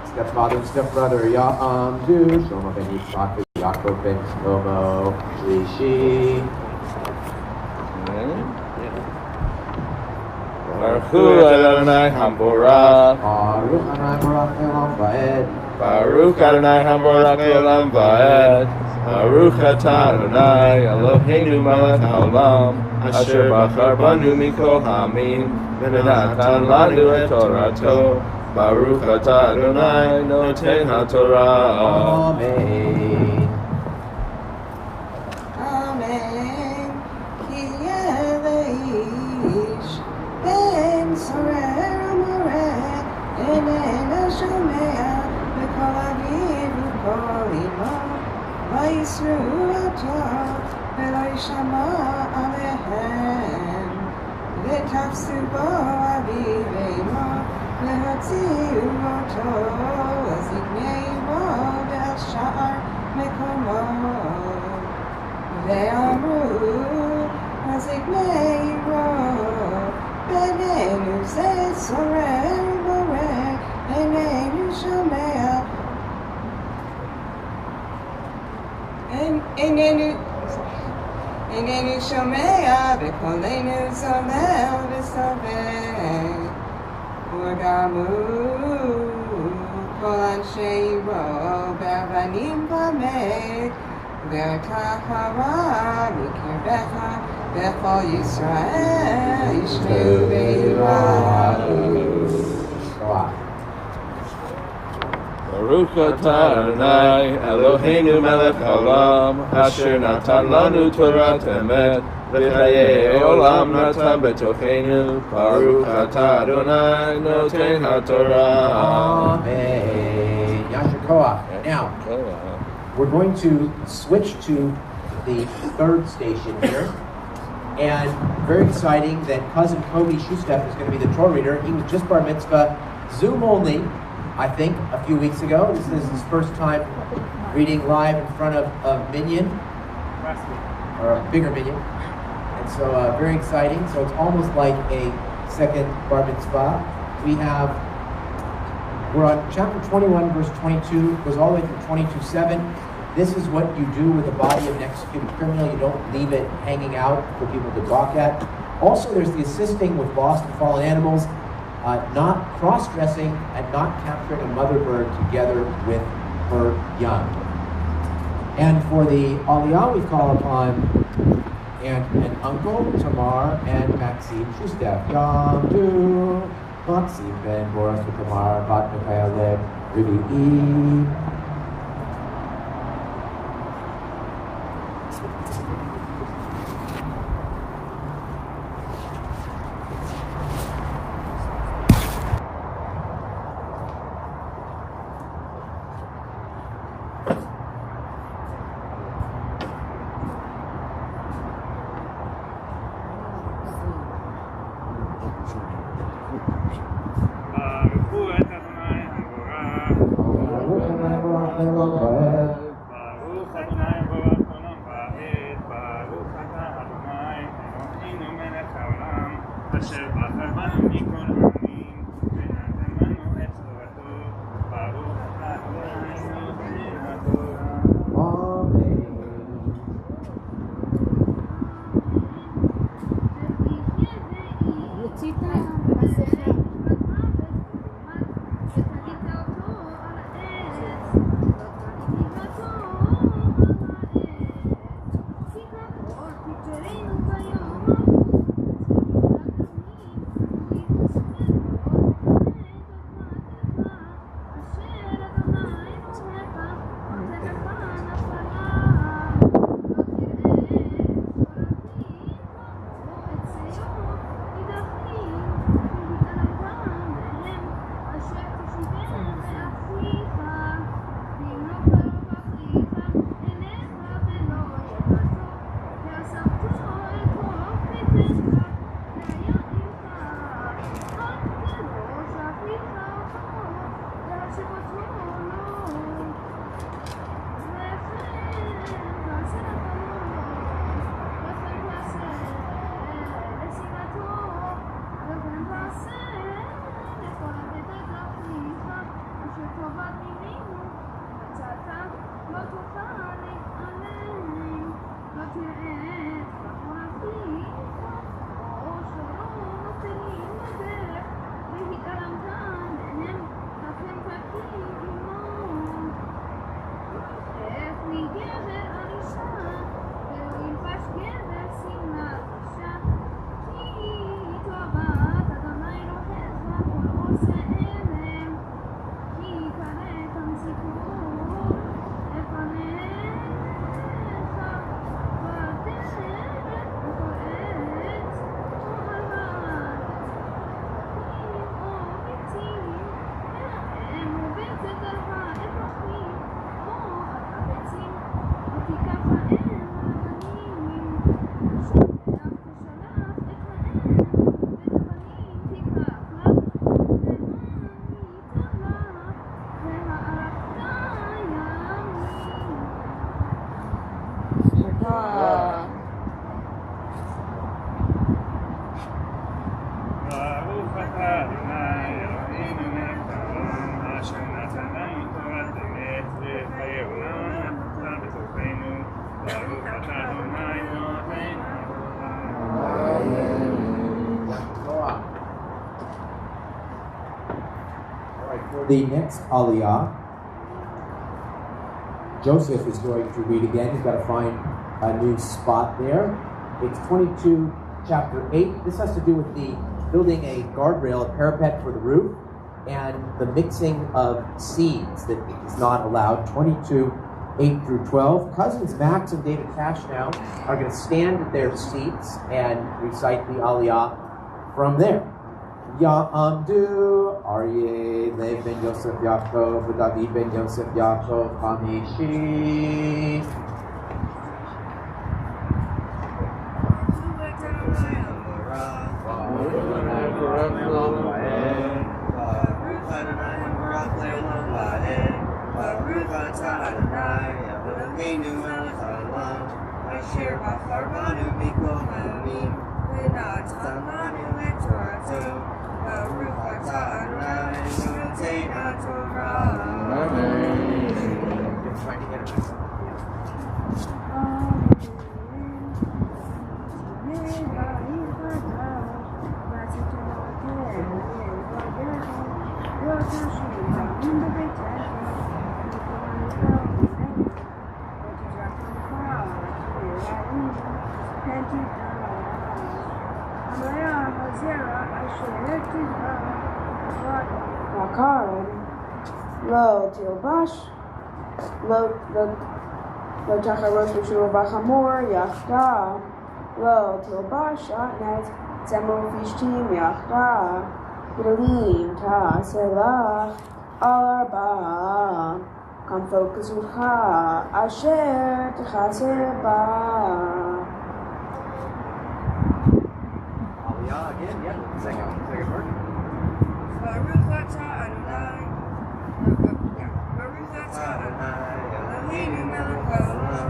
stepfather and stepbrother, Ya'amdu, Shlomo ben Yitzchak, Yaakov ben Shlomo, Shlishi. Baruch Adonai Hamborach. Baruch Adonai Baruch Le'olam Va'ed. Baruch Adonai Hamborach Le'olam Va'ed. Baruch atah Adonai Eloheinu melech haolam, asher bachar banu mikol ha'amim, v'natan lanu et Torato. Baruch atah Adonai noten ha'Torah. Amen. Amen. Ki yeleish ben sorer amoreh, enena shomea, v'kol aviv v'kol imo, v'yisru oto, v'lo yishama alehem, v'tafsu bo aviv imo, v'hotziu oto, v'zignei bo ve'al sha'ar mekomo. ואמרו, הזקני רו, בינינו זה שורר בורא, איננו שומע, איננו שומע, וקולנו זומר וסובב, וגמו כל אנשי רו, באבנים במת, והטהרה מקרבך וכל ישראל ישמעו ויראו. Baruch atah Adonai Eloheinu melech haolam, asher natan lanu Torah emet, v'chayei olam natan b'tocheinu. Baruch atah Adonai noten ha'Torah. Amen. Yashikoah. Now, we're going to switch to the third station here. And very exciting that cousin Kobe Shustef is going to be the Torah reader. He was just bar mitzvah Zoom only, I think, a few weeks ago. This is his first time reading live in front of a minion, or a bigger minion. And so very exciting. So it's almost like a second bar mitzvah. We're on chapter 21, verse 22, goes all the way through 22:7. This is what you do with the body of an executed criminal. You don't leave it hanging out for people to gawk at. Also, there's the assisting with lost and fallen animals, not cross-dressing, and not capturing a mother bird together with her young. And for the Aliyot, we call upon aunt and uncle, Tamar and Maxime Shustev. Yamdu, Maxime ben Boris Tamar, Bat Mikhaileb, Rabbi. The next Aliyah, Joseph is going to read again. He's got to find a new spot there. It's 22, chapter 8. This has to do with the building a guardrail, a parapet for the roof, and the mixing of seeds that is not allowed. 22, 8 through 12. Cousins Max and David Cash now are going to stand at their seats and recite the Aliyah from there. Ya'amdu Aryeh Lev ben Yosef Yaakov David ben Yosef Yaakov Hamishi. אשר בחר בנו מכל העמים, ונתן לנו את תורתו. ברוך אתה אדוני נותן התורה. לא תלבש, לא תחרוש בשור בחמור יחדיו, לא תלבש שעטנז צמר ופשתים יחדיו, גדולים תעשה לך על ארבעה, כנפו כזותך אשר תכסה בה. Aliyah again, yeah. Second word. Baruch atah Adonai, Baruch atah Adonai, Eloheinu melech haolam,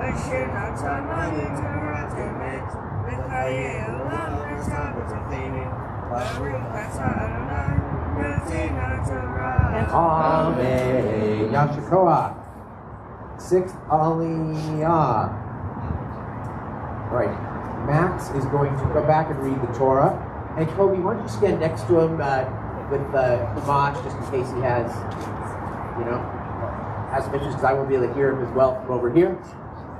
asher natan lanu Torat emet, v'chayei olam natan b'tochenu. Baruch atah Adonai, noten haTorah. Amen. Yashikoah. Sixth Aliyah. Right. Max is going to go back and read the Torah. And Kobe, why don't you stand next to him with the Chumash, just in case he has some issues, because I won't be able to hear him as well from over here.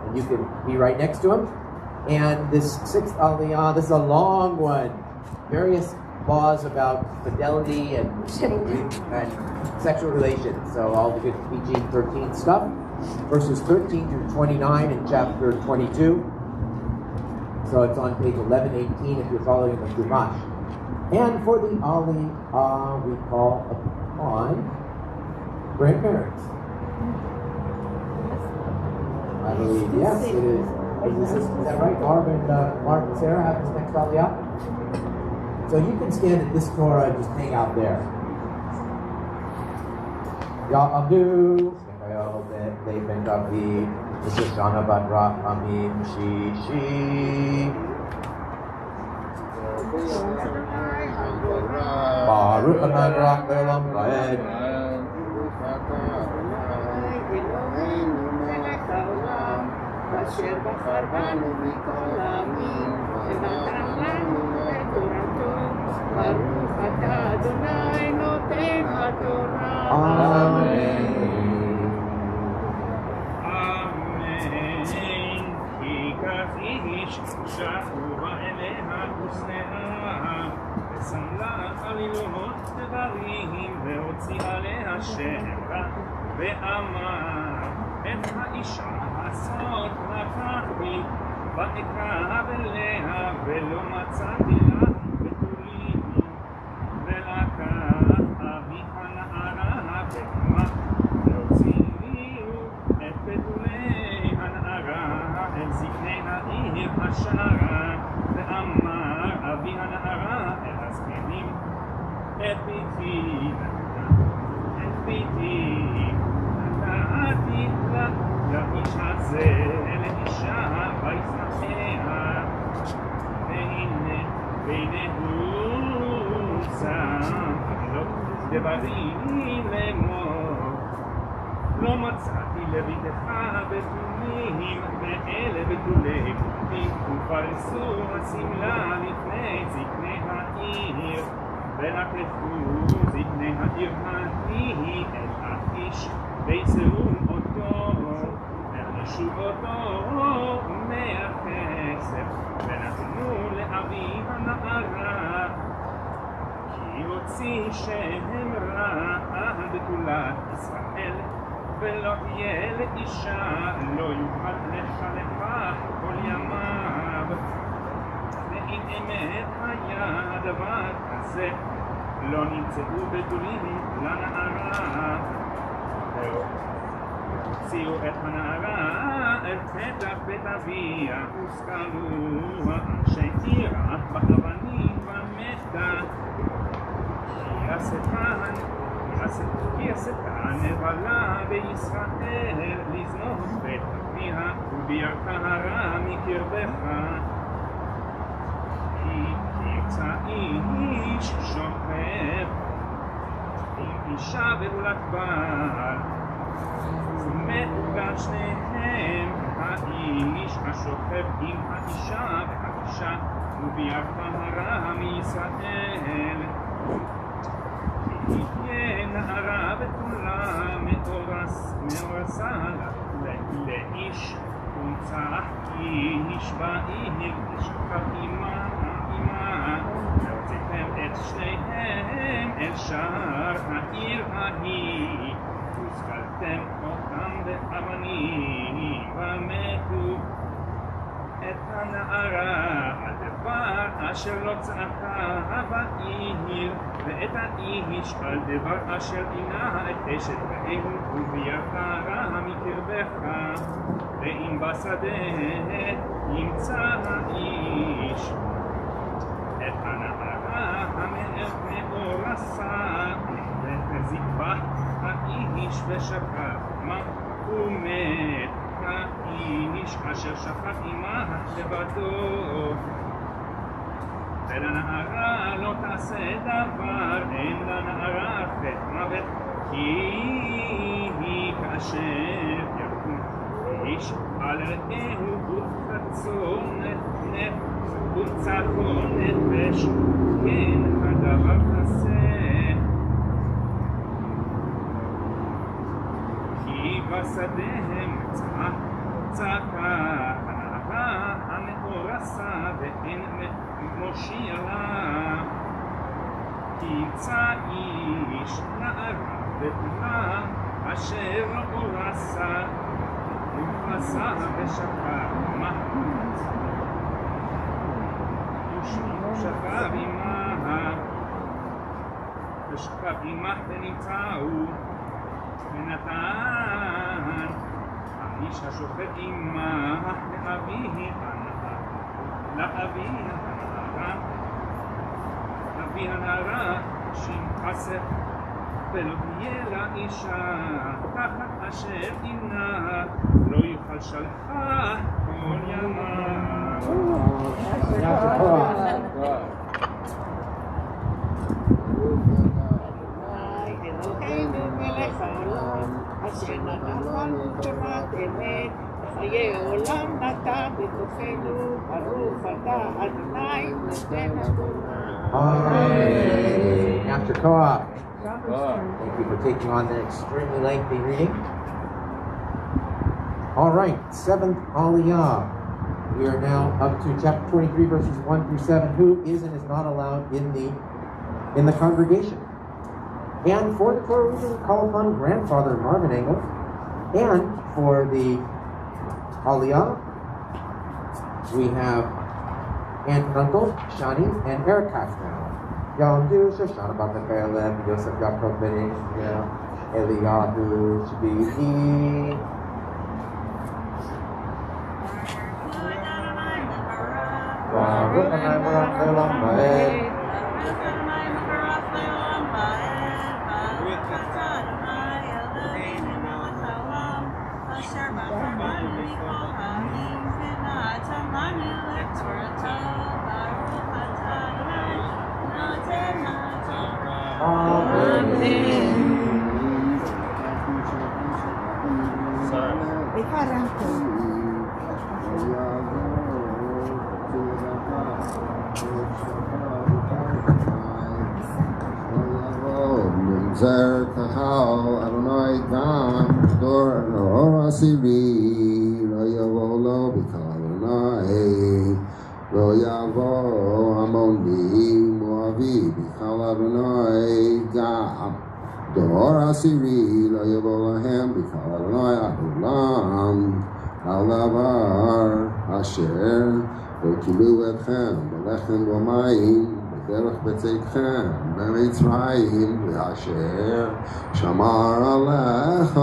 And you can be right next to him. And this sixth Aliyah, this is a long one. Various laws about fidelity and sexual relations. So all the good PG-13 stuff. Verses 13 through 29 in chapter 22. So it's on page 1118 if you're following the Chumash. And for the Aliyah, we call upon grandparents. I believe, yes, it is. Is that right? Mark and Sarah have this next Aliyah? So you can stand at this Torah and just hang out there. Ya'amdu, Sekayo, Ben Rabbi, Shana Bat Rachamim, Shishi. Baruch Adonai Barak Le'olam Vaed. אשר בחר בנו מכל העמים, ונתן לנו את תורתו. ברוך אתה אדוני נותן התורה. Amen. אמן. כי כך איש שאהובה אליה ושנאה, ושמלה עלילות דברים, והוציא עליה שם רע, ואמר את האישה הזאת לקחתי, ואקרב אליה ולא מצאתי לה בתולים, ולקח אבי הנערה בקמה, והוציאו את בתולי הנערה אל זקני העיר השערה, ואמר אבי הנערה אל הזקנים, את ביתי נתתי לה לאיש הזה לאישה וישנאה, והנה הוא שם לו דברים לאמור, לא מצאתי לביתך בתולים, ואלה בתולי כותים, ופרסו השמלה לפני זקני העיר, ולקחו זקני העיר ההיא את האיש, וישאו אותו, והרשו אותו מהכסף, ונתנו לאבי הנערה, כי הוציא שם רע בתולת ישראל, ולא תהיה לאישה, לא יוכל לחלפה כל ימיו. ואם אמת היה הדבר הזה, לא נמצאו בתולים לנערה. הוציאו את הנערה אל פתח בית אביה, וסקלוה שהירה באבנים ומתה. כי השטן נבלה בישראל לזנות בית אביה ובירך הרע מקרבך, כי ימצא איש שוכב עם אישה בעולת בעל, ומתו גם שניהם, האיש השוכב עם האישה והאישה, ובירך הרע מישראל. כי יהיה נערה בתולה מאורסה לאיש תומצא, איש בעיר תשכב עמה, והוצאתם את שניהם אל שער העיר ההיא, וסקלתם אותם באבנים ומתו. את הנערה על דבר אשר לא צעקה בעיר, ואת האיש על דבר אשר עינה את אשת רעהו, ובירך הרע מקרבך. ואם בשדה ימצא האיש את הנערה המאורסה, וזיבח האיש ושכב עמה ומת. האיש אשר שכב עמה לבדו, ולנערה לא תעשה דבר, אין לנערה חטא מוות, כי היא כאשר יקום איש על רעהו וצחון נפש, כן הדבר תעשה. כי בשדה צעקה הנערה המאורסה ואין מושיע לה, כי ימצא איש נערה בתולה אשר אורסה, ופסה ושכב עמה, ושכב עמה ונמצאו, ונתן האיש השופט עמה לאבי הנערה שימחסה, ולא תהיה לאישה תחת אשר עינה, לא יוכל שלחה כל ימיו. אלוהינו מלך העולם, אשר נתן לנו תורת אמת, חיי עולם נתן בתוכנו, ברוך אתה אדוני נותן התורה. Amen. After co-op. Thank you for taking on that extremely lengthy reading. All right, 7th Aliyah. We are now up to chapter 23, verses 1 through 7. Who is and is not allowed in the congregation? And for the Torah reading, call upon grandfather Marvin Engel. And for the Aliyah, we have aunt and uncle Shani and Eric Castro. Y'all do Shoshana B'Meferelem, Yosef Yaakov Ben Israel, Eliyahu Shbiti. Baruch Adonai Baruch Le'olam Va'ed. Zer kahal Adonai gam Torah siri lo yavo lo b'kal Adonai lo yavo Amoni Moavi b'kal Adonai gam Torah siri lo yavo lahem b'kal Adonai Adolam alavar asher lo kilu etchem b'lechem v'mayim דרך בצאתכם במצרים, ואשר שמר עליך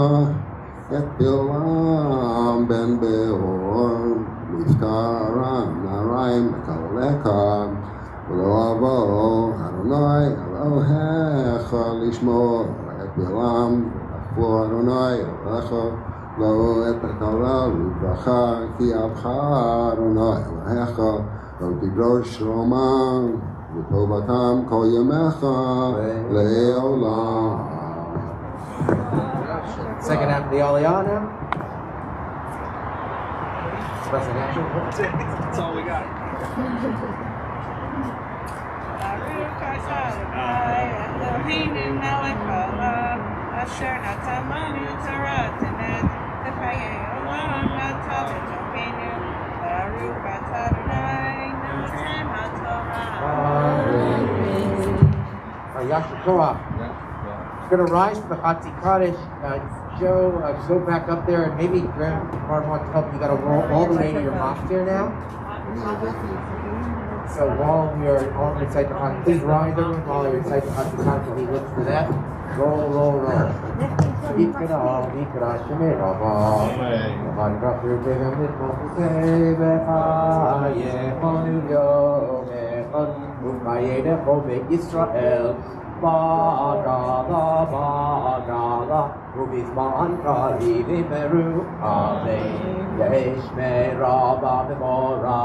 את בלעם בן באור, נפטרה נעריים לקרלך, ולא אבוא אדוני אלוהיך לשמור את בלעם, ולכפו אדוני אלוהיך לא אתקלה לברכה, כי אבך אדוני אלוהיך, לא תדרוש שלומם וטובתם כל ימיך לעולם. Second half of the Aliyot now. Expressing action. That's all we got. Baruch atah Adonai Eloheinu melech haolam, asher natan lanu Torah emet, v'chayei olam natan b'tobeinu. Baruch atah Adonai noten haTorah. Yasher Koach. We're going to rise for the Chatzi Kaddish. Joe, go back up there and maybe Grandma wants to help. You got to roll all the way to your maftir now. So while we are all inside the Chatzi, please rise everyone while you're inside the Chatzi Kaddish. He looks to that. Roll, roll, roll. Yikra, Yikra, Shemir, Rabba. Amen. Rabbi, Rebbe, Mitzvah, Becha, Yechonu, Yomechon, Uchayedecho, Yisrael. Bagala, Bagala, Ubizman Kali Vimeru, Amen. Yesh me Rabba Memora,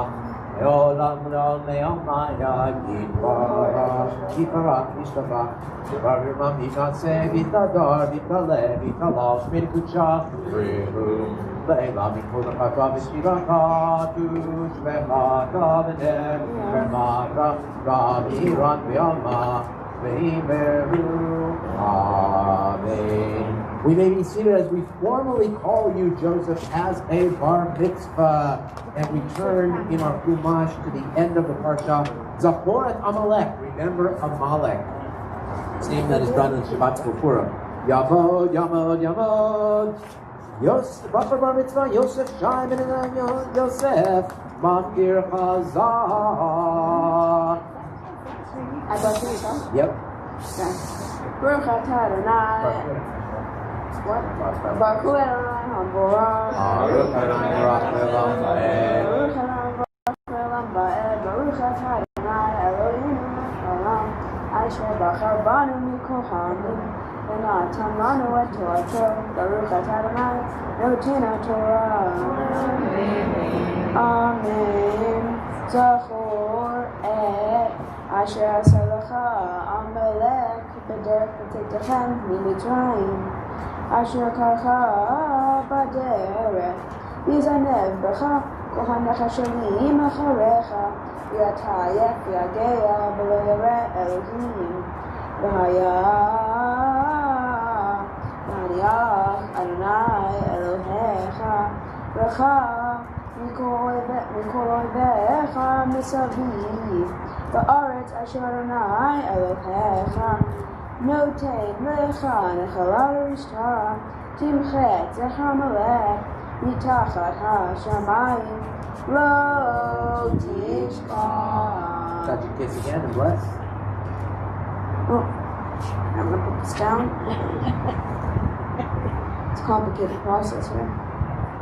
Eolam Lol Me'amaya, Yitwara, Yitwara, Yishtava, Yivarim Amikase, Vitadar, Vitale, Vitalav, Shmirkucha, Rihu, Leila, Mikodakata, Vishiraka, Tushvemata, Venem, Vermata, Rabbi, Ranviama, Amen. We may be seated as we formally call you, Joseph, as a bar mitzvah, and we turn in our Chumash to the end of the parsha. Zaporat Amalek, remember Amalek. It's name that is done in Shabbat Befura. Yavod, Yavod, Yavod. Yosef, Bafar bar mitzvah, Yosef, Shai ben Yosef, Makir Chazar. I got you, huh? Yep. Okay. Baruch atah Adonai. What? Baruch Adonai Hamborah. Baruch Adonai Rachmelam Ba'ed. Baruch Adonai Rachmelam Ba'ed. Baruch atah Adonai Eloheinu melech haolam, asher bachar banu mikol ha'amim, v'natan lanu et torato. Baruch atah Adonai noten haTorah. Amen. Zachor et Asher Asalacha Amalek B'derech B'teitechem Mitzrayim, Asher Karcha B'derech Yizanev B'cha Kohanecha Shalim Acharecha, V'yatayech V'yageya V'lo Yareh Elohim, V'haniach Adonai Elohecha V'cha Mikol Oivecha Misaviv, Ba'aretz asher Adonai Elohecha noten lecha nechala l'rishta, timchet zecha melech mitachat hashamayim lo tishkach. Touch your kiss again and bless. Oh, I'm going to put this down. It's a complicated process, right?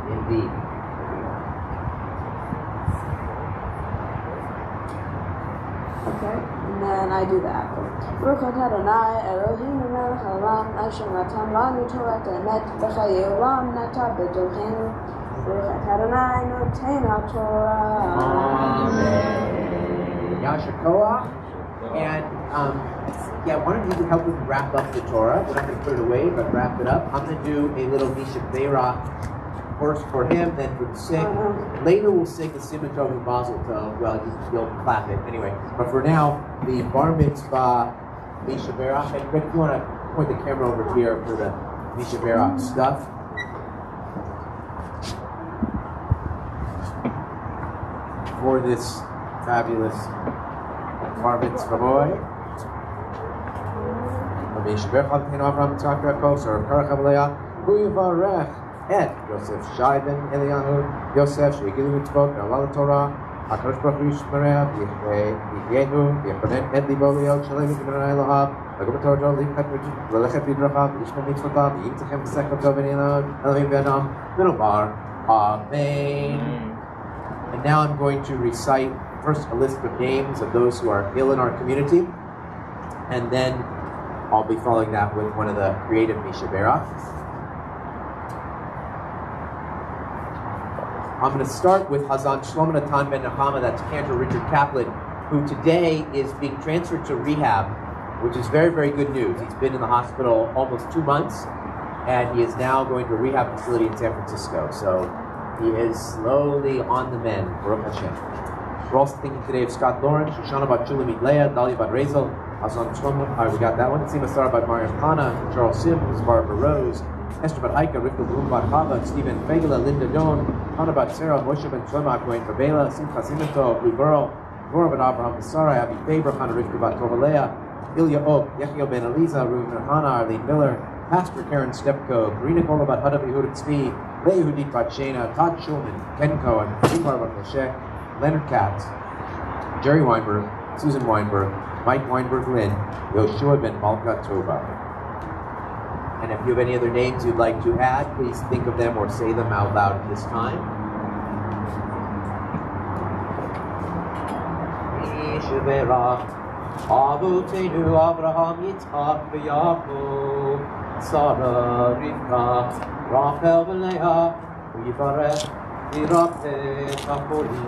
Indeed. Okay, and then I do that. Baruch atah Adonai Eloheinu melech haolam, asher natan lanu Torah emet, v'chayei olam natan b'tobeinu. Baruch atah Adonai noten haTorah. Amen. Yasher Koach. And why don't you help us wrap up the Torah? We're not going to put it away, but wrap it up. I'm going to do a little Mishavera first for him, then for the sick. Later we'll sing the Simon Tov and Mazel Tov. Well, you'll clap it anyway. But for now, the Bar Mitzvah Mishavera. And Rick, if you want to point the camera over here for the Mishavera stuff. For this fabulous Bar Mitzvah boy. Mishavera Chavkin Avram Yitzchak Yaakov Sar Karach Avleya Hu Yivarech Et Yosef Shai ben Eliyahu Yosef Shegilu Mitzvot Ve'alal Torah HaKadosh Baruch Hu Yishmereah V'Yihyehu V'Yachonen Et Libo Liot Shalem V'Yimerei Elohav V'Gom Torah Livchat V'Lechet V'Yidrachav V'Yishmem Mitzvotav V'Yimtzachem V'Sechav Tov Elohim V'Adam V'Nomar Amen. And now I'm going to recite first a list of names of those who are ill in our community, and then I'll be following that with one of the creative Mishaberachs. I'm going to start with Hazan Shlomo Natan Ben Nahama, that's Cantor Richard Kaplan, who today is being transferred to rehab, which is very, very good news. He's been in the hospital almost 2 months, and he is now going to a rehab facility in San Francisco. So he is slowly on the mend, Baruch Hashem. We're also thinking today of Scott Lawrence, Shoshana Bat Shula Midleah, Dalia Bat Rezel, Hazan Shlomo, we got that one, Sima Sarah Bat Mariam Hana, Charles Sims, Barbara Rose, Esther Bat Aika, Rivka Blum Bat Chava, Stephen Fegela, Linda Doan, Hana Bat Sarah, Moshe Ben Shlomo, Akwain Babela, Simcha Simato, Blue Burl, Nora Ben Abraham Basara, Abby Faber, Hana Rivka Bat Tovalea, Ilya Oak, Yechiel Ben Eliza, Reuven Hana, Arlene Miller, Pastor Karen Stepko, Karina Kola Bat Hadav Yehuda Tzvi, Leah Yehudit Bat Shena, Todd Schulman, Ken Cohen, Ingmar Bat Moshe, Leonard Katz, Jerry Weinberg, Susan Weinberg, Mike Weinberg Lynn, Yoshua Ben Malka Tova. And if you have any other names you'd like to add, please think of them or say them out loud at this time. Avotenu Avraham Yitzchak v'Yaakov, Sarah Rivka, Rachel v'Leah, Yivarech v'Yirapeh Chapolim,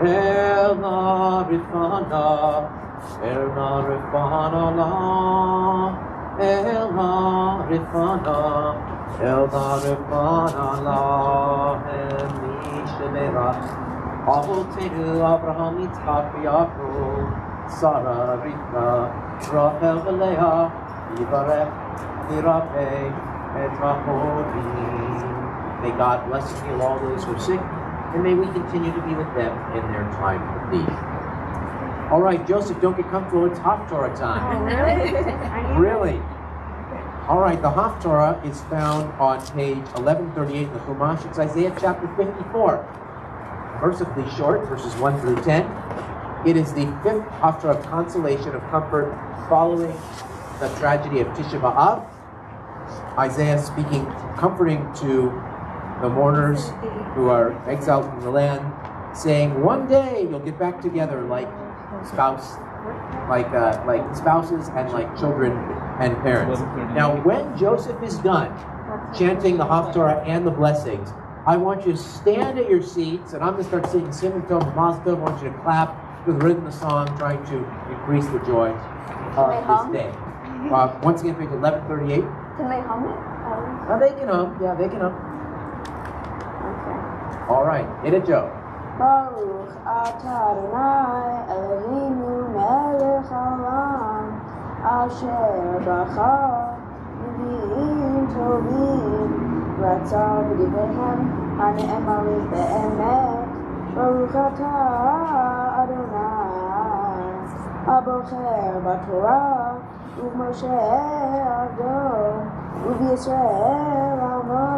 Elna Rifana La. Elna Rifana La, Elisha Avotenu Abraham Yitzchak v'Yaakov, Sarah Rivka, Rachel v'Leah, Yivarech v'Yirapeh Chapolim. May God bless and heal all those who are sick, and may we continue to be with them in their time of need. All right, Joseph, don't get comfortable. It's Haftarah time. Oh, really? Really? All right, the Haftarah is found on page 1138 in the Chumash. It's Isaiah chapter 54. Mercifully short, verses 1 through 10. It is the fifth Haftarah of consolation, of comfort, following the tragedy of Tisha B'Av. Isaiah speaking, comforting to the mourners who are exiled from the land, saying, one day you'll get back together like spouses and like children and parents. Now, when Joseph is done chanting the Haftarah and the blessings, I want you to stand at your seats, and I'm going to start singing Simon Tov and Maz Tov. I want you to clap to the rhythm of the song, trying to increase the joy of this day. Once again, page 1138. Can they hum it? Now they can hum. Yeah, they can hum. Okay. All right, hit it, Joe. Baruch atah Adonai Eloheinu melech haolam asher bachar nevi'im tovim ratzah b'divreihem hane'emarim be'emet Baruch atah Adonai abocher b'Torah u'Moshe avdo u'Yisrael amo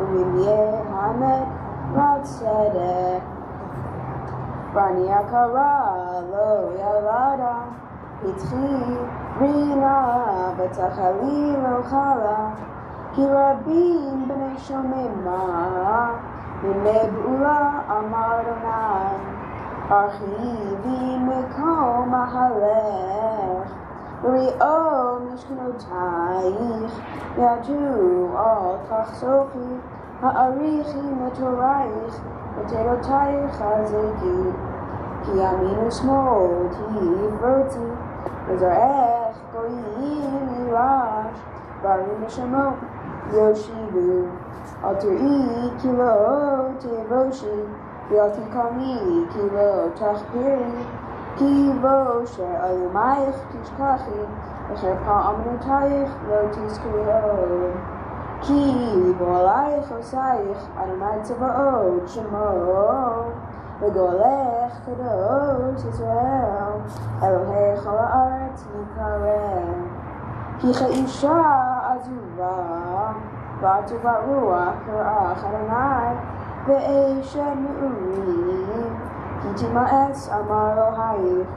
u'Yeh hamet Tzedek Bani Akara Lo Yalada Pitchi Rina Betachali Lo Chala Ki Rabim B'nei Shomema B'nei B'ula Amar Adonai Archivi Mekom Ahalech B'ri'o Mishkanotayich Yadu Al Tachsochi Ha'arichi Metorayich V'terotayich Hazeki Ki Yaminu Shmol Tivoti V'zarech Goyim Yirash Barim Shemo Yoshivu Alteri Kilo Tevoshi V'alti Kami Kilo Tachpiri Kivo She'alumayich Tishkachi V'cherpa Amnutayich Lo Tizkiro Ki bo'alayich osayich Adonai Tzavaot Shemo V'golech Kadosh Yisrael Elohei Chol Haaretz Yikareh Ki Cha'isha Azuva V'atuvat Ruach Ra'ach Adonai Ve'eshet Me'urim Ki Tima'etz Amar Elohayich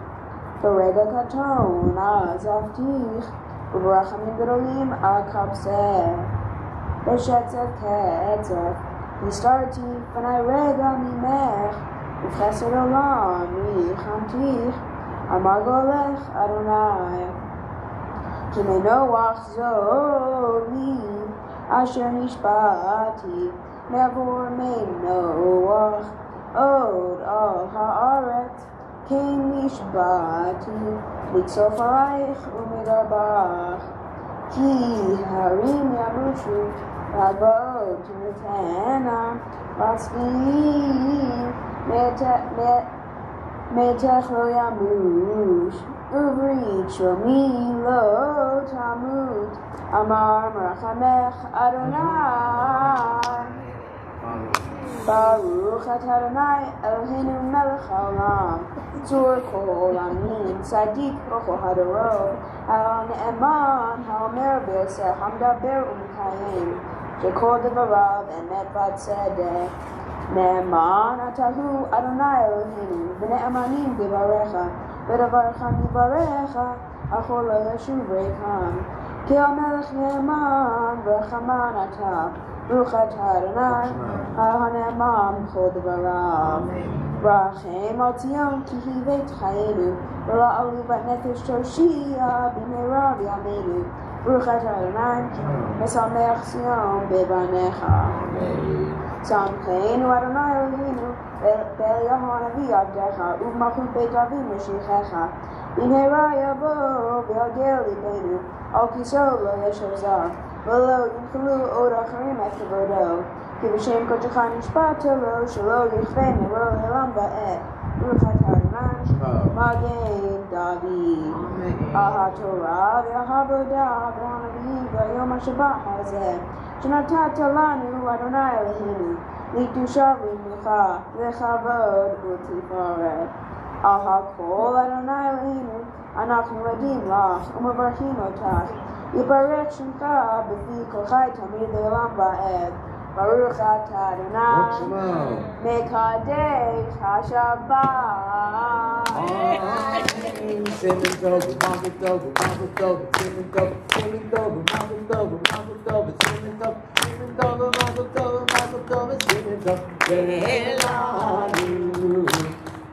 B'rega Katon Azavtich U'Barachamim Gedolim Akabseh B'shetzev ketzev Nistarti V'nai rega mimech V'chesed olam V'yichamtich Amar golech Adonai Kimei noach zoli Asher nishbati מעבור מנוח עוד על הארץ כן נשבעתי לקסוף עלייך ומדברך כי הרים ימושו והגבעות תמותנה והצדדים מתך לא ימוש וברית שלומי לא תמות אמר מרחמך אדוני ברוך אתה אדוני אלוהינו מלך העולם צור כל עולמים צדיק בכל הדורות הנאמן האומר בעשה המדבר ומקיים שכל דבריו אמת וצדק נאמן אתה הוא אדוני אלוהינו ונאמנים דבריך ודברך מברך אכל לא ישוב ריקם כי המלך נאמן ורחמן אתה ברוך אתה אדוני הנאמן בכל דבריו רחם על ציון כי היא בית חיינו ולא עלובת נפש תושיע במהרה בימינו ברוך אתה אדוני משמח ציון בבניך שמחנו אדוני אלוהינו באליהו הנביא עבדך ובמלכות בית אבי משיחך במהרה יבוא ויגל ליבנו על כיסאו לא ישב זר ולא ינחלו עוד אחרים את כבודו כי בשם קודשך נשבעת לו שלא יכפה נרו לעולם ועד ברוך אתה אדוני מגן דוד על התורה והעבודה והנביאים ביום השבת הזה שנתת לנו אדוני אלוהינו לקדושה ולמנוחה לכבוד ותפארת על הכל אדוני אלוהינו אנחנו עדים לך ומברכים אותך יברך שמך בפי כל חי תמיד לעולם ועד ברוך אתה אדוני מקדש השבת Simmons over, Mazel over, Simmons over, Simmons over, Mazel over, Simmons over, Mazel over, Simmons over, Simmons over, Yehelanu,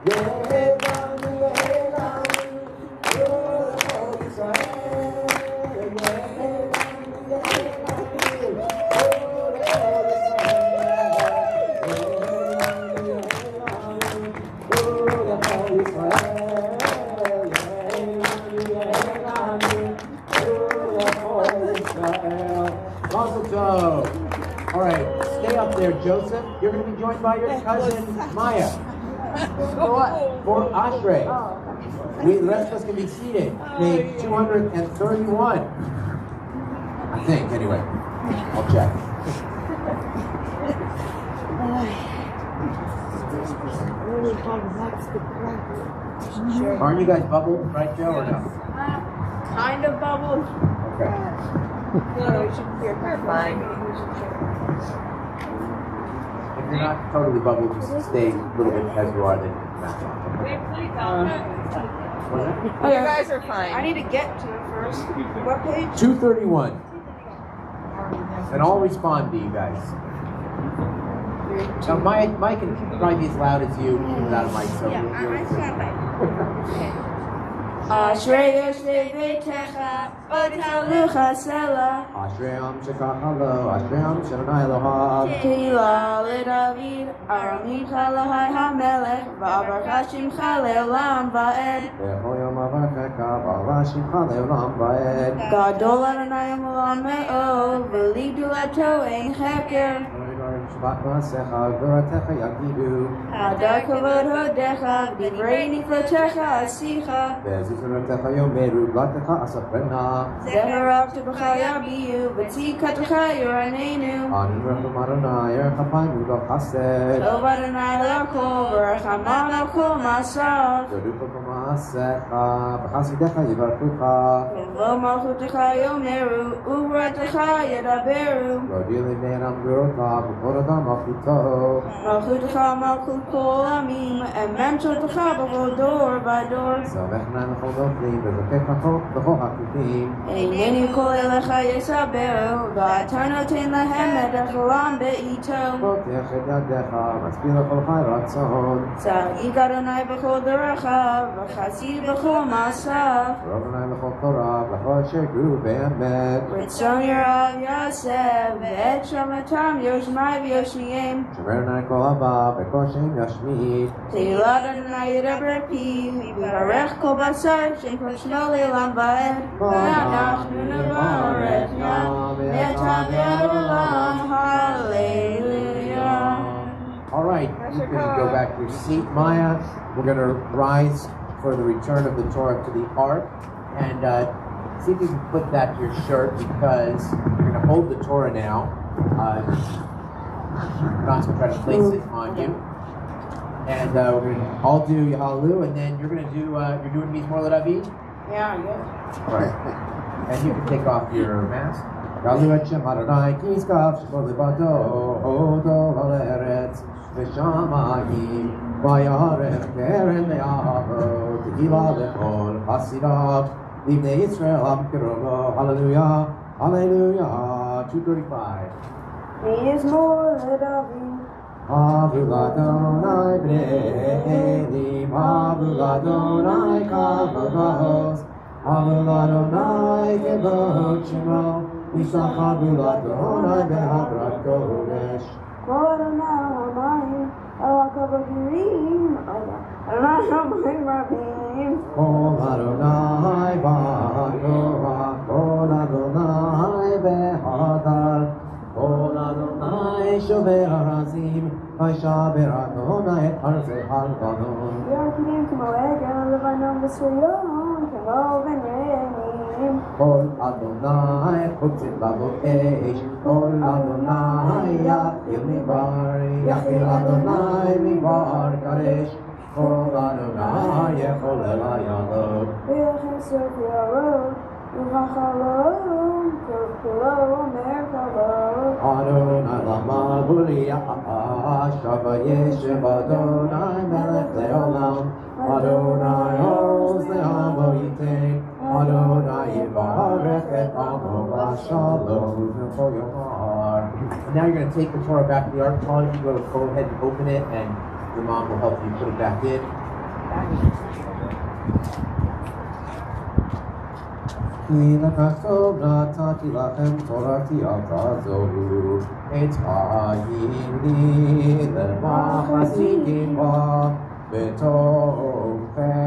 Yehelanu, Yehelanu, Israel, All right, stay up there, Joseph. You're going to be joined by your cousin, Maya. For what? For Ashrei. The rest of us can be seated. Page 231. I think, anyway. I'll check. Aren't you guys bubbled, right, Joe, or no? Kind of bubbled. Okay. You're fine. If you're not totally bubbled, just stay a little bit as you are, then match on. You guys are fine. I need to get to it first. What page? 231. And I'll respond to you guys. Now, Mike can probably be as loud as you, even without a mic, so Ashrei Yoshvei Beitecha, Otavlucha Sela. Ashrei Am Shekachalo, Ashrei Am Shadonai Elohav. Tehila LeDavid, Aramicha Lahai HaMelech, V'avarcha Shimcha Le'olam Va'ed. V'echol Yom Avarchecha, V'ala Shimcha Le'olam Va'ed. Gadol Adonai Olam Me'od, V'ligdulato Ein Heker. Shabbat Ma'asecha, V'ratecha Yagidu. Hadar Kavod Hodecha, V'divrei Niflotecha Asicha. V'zizuratecha Yomeru, V'latecha Asafrena. Zevarav Tebecha Yabiyu, V'tzikatecha Yoranenu. Anu Rechem Adonai, Erechapayim U'Gav Chased. Tov Adonai L'Kol, V'rachaman Al Kol Ma'asav. Yoducha B'Ma'asecha, V'chasidecha Yivarchucha. V'lo Malchutecha Yomeru, U'v'ratecha Yedaberu. Rodili Me'enam Gurota, V'Korodam Malchuto. Malchutecha Malchut Kol Amim, and Memchotecha B'Kol Dor V'Dor. Samechna L'chol Doflim, V'Zokecha B'Chol HaKutim. Eineni Kol Elecha Yesaberu, V'ata Noten Lahem Et Echolam Be'ito. Potech Et Yadecha, Matzpi L'chol Chai Ratzon. Tza'ik Adonai B'Kol Derecha, V'chasid B'Kol Ma'asav. V'Adonai L'chol Torah, V'Chol Asher Gru Be'emet. Ritzon Yerav Yaseh, V'et Shamatam Yoshmai Yoshiem. שומרנה כל הבא בקושם ישמיד. תהילת אדוני ידבר פיו, ויברך כל בשר שכל שמו לעולם ועד. ואנחנו נברך ים, מעתה ועד עולם. Hallelujah. All right, you can go back to your seat, Maya. We're going to rise for the return of the Torah to the ark. And see if you can put that to your shirt, because you're going to hold the Torah now. Not to try to place it on you. And we're going to all do Yahalu, and then you're going to do, you're doing Mizmor LeDavid? Yeah. All right. And you can take off your mask. Yahalu Hashem Adonai, Kizkav Shemo Levado, Odo Valeretz, Veshamayim, Vayarech Keren Le'avo, Tehila Lechol, Hasidav, Livnei Yisrael Am Kerovo. Hallelujah, Hallelujah. 235. Mizmor LeDavid. Avul Adonai b'nei Elim, Avul Adonai kavod, Avul Adonai kevod shemo, Yisach Avul Adonai behavrat kodesh. Kol Adonai Hamayim, El HaKavod Yirim, Adonai Hamayim Rabim. Kol Adonai b'Torah, Kol Adonai behadar, Kol Adonai shover harazim, Vayshaber Adonai et arzei halvanon. Yarkinim כמו עגל לבנון וסריון, כמו בנעימים. Kol Adonai chotzim bavot esh, Kol Adonai yachil Adonai mibar karesh, Kol Adonai yechol el hayalot. ויחם סוף ירוד, ובחלום, כולו אומר כבוד. Adonai lama buliyah, Shava yeshev Adonai melech leolam, Adonai oz le'amo yitein, Adonai yivarech et amo v'shalom v'chol yomar. And now you're going to take the Torah back to the ark. Paul, you go ahead and open it, and your mom will help you put it back in. כי לקחתו נתתי לכם תורתי אל תעזבו, את חיים לי למחזיקים בה, בתוכחה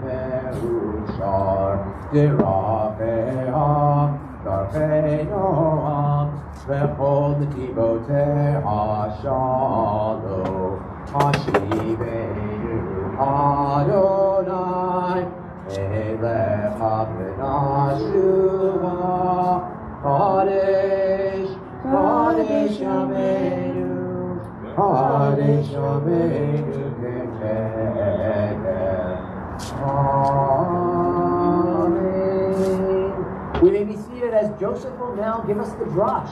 מאושר, דרכיה דרכי נועם, וכל נתיבותיה שלום, השיבנו אדוני אליך ונשובה, קודש, קודש ימינו, קודש ימינו כקדם. Amen. We may be seated as Joseph will now give us the drush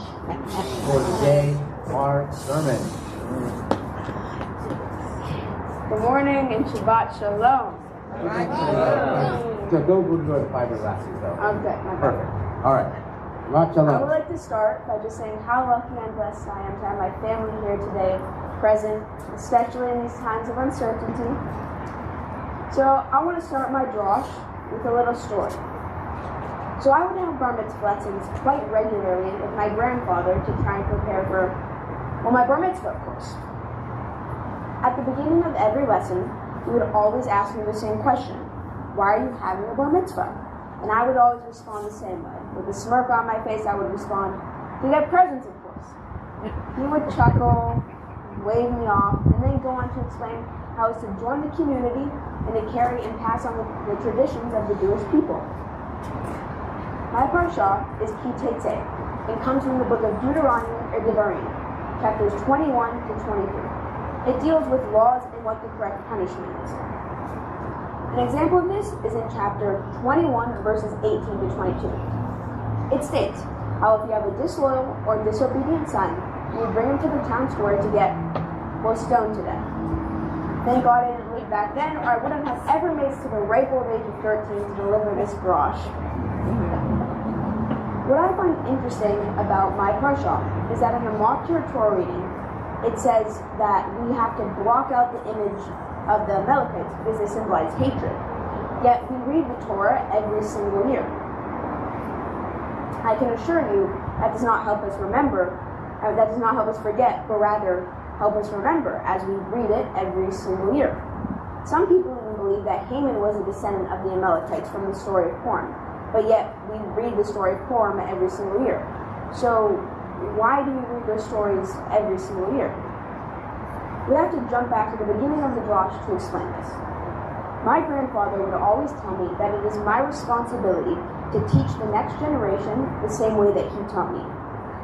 for today, our sermon. Good morning and Shabbat Shalom. So go to fiber glasses though. Okay, my Perfect. All right. Shabbat I Shalom. would like to start by just saying how lucky and blessed I am to have my family here today, present, especially in these times of uncertainty. So I want to start my drosh with a little story. So I would have bar mitzvah lessons quite regularly with my grandfather to try and prepare for, well, my bar mitzvah, of course. At the beginning of every lesson, he would always ask me the same question: why are you having a bar mitzvah? And I would always respond the same way. With a smirk on my face, I would respond, to get presents, of course. He would chuckle, wave me off, and then go on to explain how it's to join the community and to carry and pass on the traditions of the Jewish people. My parsha is Ki Tetzei and comes from the book of Deuteronomy or Devarim, chapters 21 to 23. It deals with laws and what the correct punishment is. An example of this is in chapter 21, verses 18 to 22. It states how if you have a disloyal or disobedient son, you would bring him to the town square to get, well, stoned to death. Thank God I didn't live back then, or I wouldn't have ever made it to the ripe old age of 13 to deliver this brosh. What I find interesting about my parsha is that in the mock Torah reading, it says that we have to block out the image of the Amalekites because they symbolize hatred. Yet we read the Torah every single year. I can assure you that does not help us remember That does not help us forget, but rather help us remember as we read it every single year. Some people even believe that Haman was a descendant of the Amalekites from the story of Purim, but yet we read the story of Purim every single year. So why do we read those stories every single year? We have to jump back to the beginning of the Drash to explain this. My grandfather would always tell me that it is my responsibility to teach the next generation the same way that he taught me.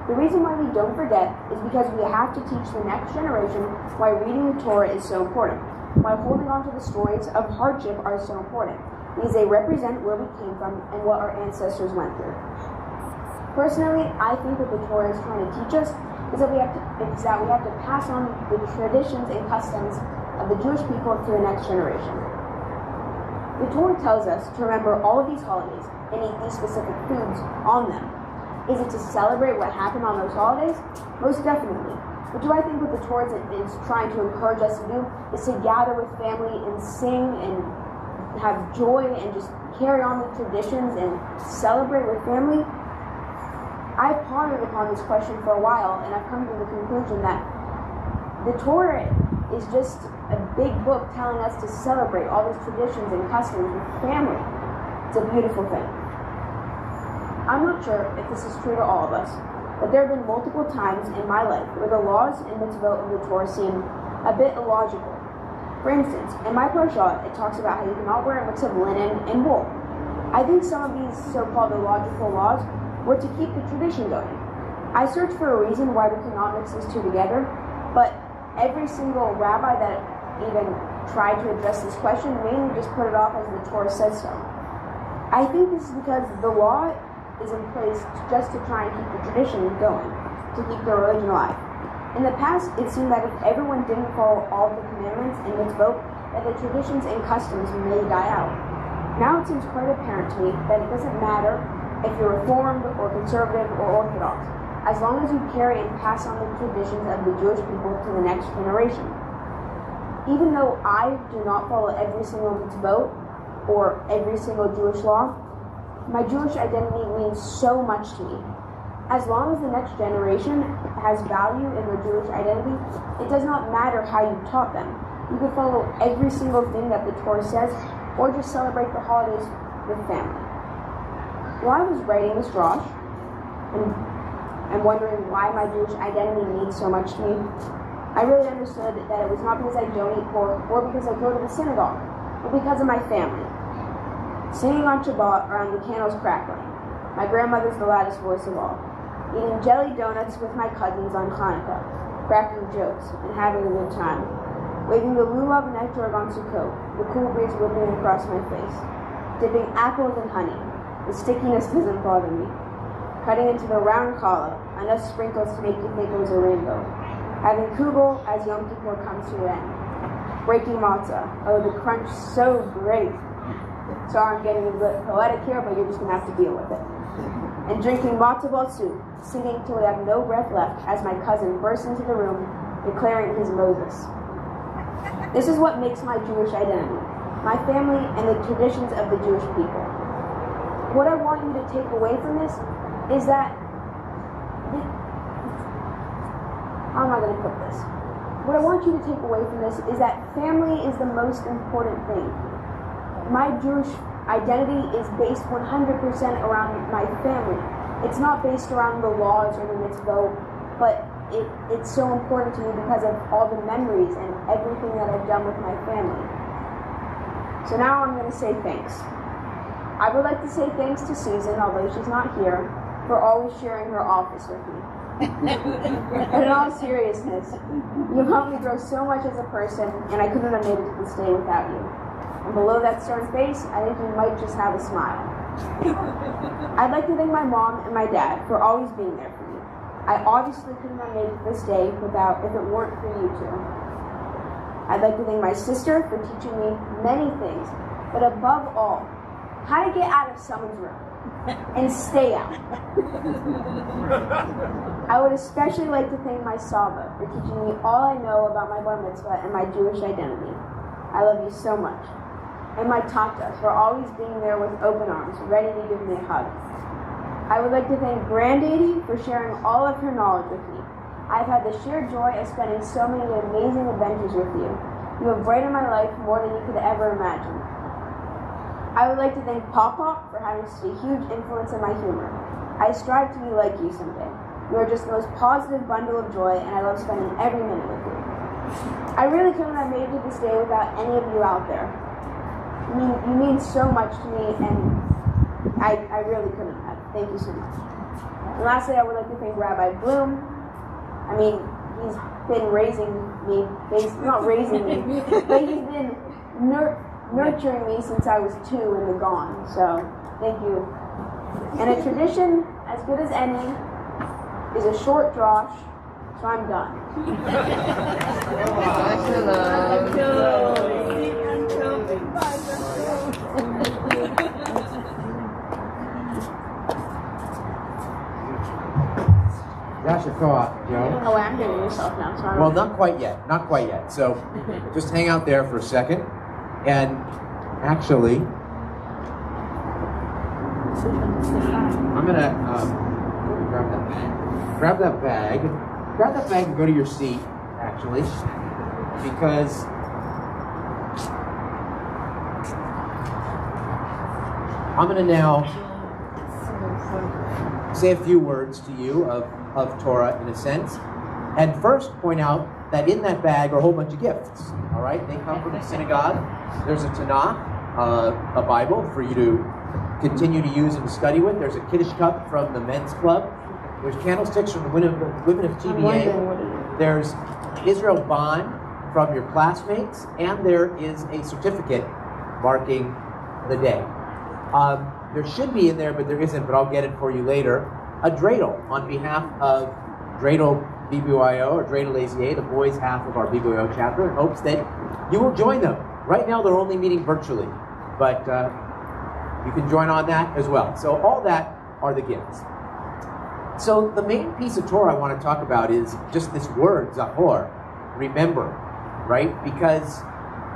The reason why we don't forget is because we have to teach the next generation why reading the Torah is so important, why holding on to the stories of hardship are so important, because they represent where we came from and what our ancestors went through. Personally, I think what the Torah is trying to teach us is that we have to pass on the traditions and customs of the Jewish people to the next generation. The Torah tells us to remember all of these holidays and eat these specific foods on them. Is it to celebrate what happened on those holidays? Most definitely. But do I think what the Torah is trying to encourage us to do is to gather with family and sing and have joy and just carry on the traditions and celebrate with family? I've pondered upon this question for a while, and I've come to the conclusion that the Torah is just a big book telling us to celebrate all these traditions and customs with family. It's a beautiful thing. I'm not sure if this is true to all of us, but there have been multiple times in my life where the laws and mitzvot of the Torah seem a bit illogical. For instance, in my parashah, it talks about how you cannot wear a mix of linen and wool. I think some of these so-called illogical laws were to keep the tradition going. I searched for a reason why we cannot mix these two together, but every single rabbi that even tried to address this question mainly just put it off as the Torah says so. I think this is because the law is in place just to try and keep the tradition going, to keep the religion alive. In the past, it seemed that if everyone didn't follow all the commandments and mitzvot, that the traditions and customs may die out. Now it seems quite apparent to me that it doesn't matter if you're Reformed or Conservative or Orthodox, as long as you carry and pass on the traditions of the Jewish people to the next generation. Even though I do not follow every single mitzvot or every single Jewish law, my Jewish identity means so much to me. As long as the next generation has value in their Jewish identity, it does not matter how you taught them. You can follow every single thing that the Torah says, or just celebrate the holidays with family. While I was writing this drash, and wondering why my Jewish identity means so much to me, I really understood that it was not because I don't eat pork or because I go to the synagogue, but because of my family. Singing on Shabbat around the candles crackling. My grandmother's the loudest voice of all. Eating jelly donuts with my cousins on Hanukkah, cracking jokes, and having a good time. Waving the lulav and etrog on Sukkot, the cool breeze whipping across my face. Dipping apples in honey. The stickiness doesn't bother me. Cutting into the round challah, enough sprinkles to make you think it was a rainbow. Having kugel as Yom Kippur comes to an end. Breaking matzah. Oh, the crunch so great. Sorry, I'm getting a bit poetic here, but you're just going to have to deal with it. And drinking matzo ball soup, singing till we have no breath left as my cousin bursts into the room, declaring his Moses. This is what makes my Jewish identity, my family, and the traditions of the Jewish people. What I want you to take away from this is that, how am I going to put this? What I want you to take away from this is that family is the most important thing. My Jewish identity is based 100% around my family. It's not based around the laws or the mitzvot, but it's so important to me because of all the memories and everything that I've done with my family. So now I'm going to say thanks. I would like to say thanks to Susan, although she's not here, for always sharing her office with me. But in all seriousness, you've helped me grow so much as a person, and I couldn't have made it to this day without you. And below that stern face, I think you might just have a smile. I'd like to thank my mom and my dad for always being there for me. I obviously couldn't have made it to this day if it weren't for you two. I'd like to thank my sister for teaching me many things, but above all, how to get out of someone's room and stay out. I would especially like to thank my Saba for teaching me all I know about my bar mitzvah and my Jewish identity. I love you so much. And my Tata for always being there with open arms, ready to give me a hug. I would like to thank Granddaddy for sharing all of her knowledge with me. I've had the sheer joy of spending so many amazing adventures with you. You have brightened my life more than you could ever imagine. I would like to thank Pop for having such a huge influence on my humor. I strive to be like you someday. You are just the most positive bundle of joy, and I love spending every minute with you. I really couldn't have made it to this day without any of you out there. You mean so much to me, and I really couldn't have. Thank you so much. And lastly, I would like to thank Rabbi Bloom. I mean, he's been raising me, not raising me, but he's been nurturing me since I was 2 in the Gone. So, thank you. And a tradition as good as any is a short drosh, so I'm done. That's your co-op, Joe. Oh, I'm getting yourself now. Sorry. Well, not quite yet. Not quite yet. So just hang out there for a second. And actually, I'm going to grab that bag. Grab that bag. Grab that bag and go to your seat, actually. Because I'm going to now say a few words to you of Torah in a sense, and first point out that in that bag are a whole bunch of gifts. All right, they come from the synagogue. There's a Tanakh, a Bible for you to continue to use and study with. There's a Kiddush cup from the men's club. There's candlesticks from the women of TBA. There's Israel bond from your classmates, and there is a certificate marking the day. There should be in there, but there isn't, but I'll get it for you later, a dreidel on behalf of Dreidel BBYO, or Dreidel AZA, the boys' half of our BBYO chapter, in hopes that you will join them. Right now, they're only meeting virtually, but you can join on that as well. So all that are the gifts. So the main piece of Torah I want to talk about is just this word, zachor, remember, right? Because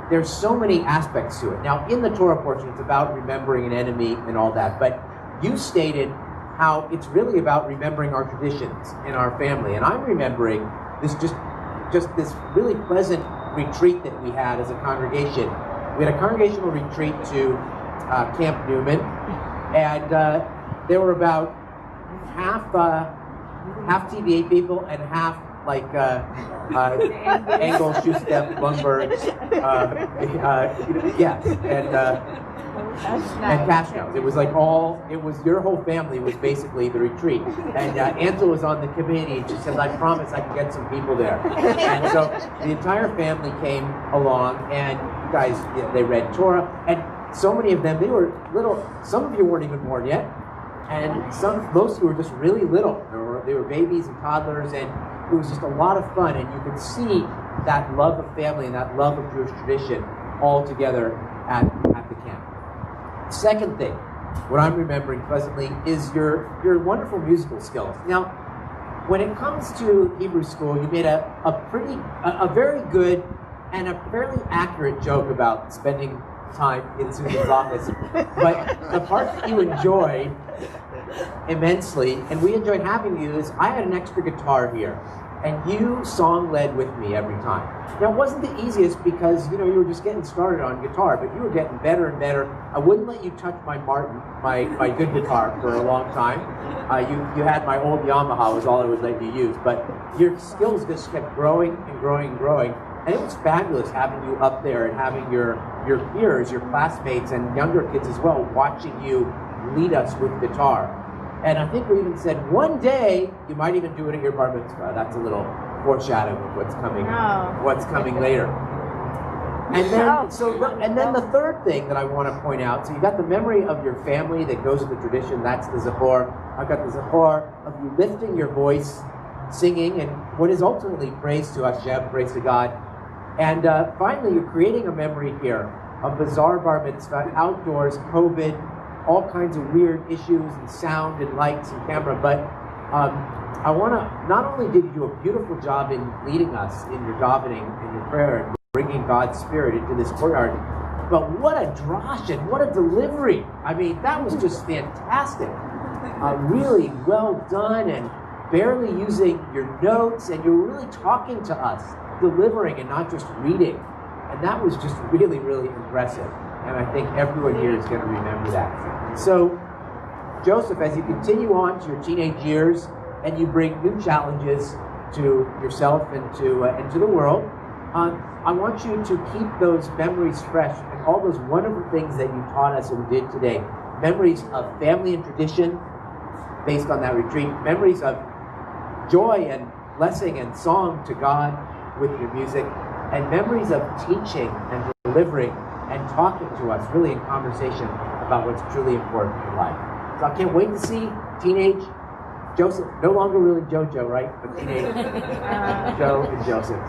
there's so many aspects to it. Now, in the Torah portion, it's about remembering an enemy and all that, but you stated how it's really about remembering our traditions in our family. And I'm remembering this just this really pleasant retreat that we had as a congregation. We had a congregational retreat to Camp Newman, and there were about half TVA people and half like Engel, Schustep, Lundberg, yes, and Cashnows. It was like your whole family was basically the retreat. And Angela was on the committee, and she said, I promise I can get some people there. And so the entire family came along, and you guys, they read Torah, and so many of them, they were little, some of you weren't even born yet, and most of you were just really little. They were babies and toddlers, and it was just a lot of fun, and you could see that love of family and that love of Jewish tradition all together at the camp. Second thing, what I'm remembering pleasantly is your wonderful musical skills. Now, when it comes to Hebrew school, you made a very good and a fairly accurate joke about spending time in Susan's office, but the part that you enjoyed immensely, and we enjoyed having you, is I had an extra guitar here, and you song-led with me every time. Now, it wasn't the easiest because, you were just getting started on guitar, but you were getting better and better. I wouldn't let you touch my Martin, my good guitar, for a long time. You had my old Yamaha, was all I would let you use, but your skills just kept growing and growing and growing, and it was fabulous having you up there and having your peers, your classmates, and younger kids as well, watching you lead us with guitar. And I think we even said one day you might even do it at your bar mitzvah. That's a little foreshadowing of what's coming later. And then the third thing that I want to point out, so you got the memory of your family that goes with the tradition, that's the zachor. I've got the zachor of you lifting your voice, singing, and what is ultimately praise to Hashem, praise to God. And finally, you're creating a memory here, a bizarre bar mitzvah, outdoors, COVID, all kinds of weird issues and sound and lights and camera, but I want to, not only did you do a beautiful job in leading us in your davening and your prayer and bringing God's Spirit into this courtyard, but what a drosh and what a delivery. I mean, that was just fantastic. Really well done, and barely using your notes, and you're really talking to us, delivering and not just reading. And that was just really, really impressive. And I think everyone here is going to remember that. So, Joseph, as you continue on to your teenage years and you bring new challenges to yourself and to the world, I want you to keep those memories fresh and all those wonderful things that you taught us and did today. Memories of family and tradition based on that retreat. Memories of joy and blessing and song to God with your music. And memories of teaching and delivering and talking to us, really in conversation about what's truly important in life. So I can't wait to see teenage Joseph, no longer really JoJo, right? But teenage Joe and Joseph.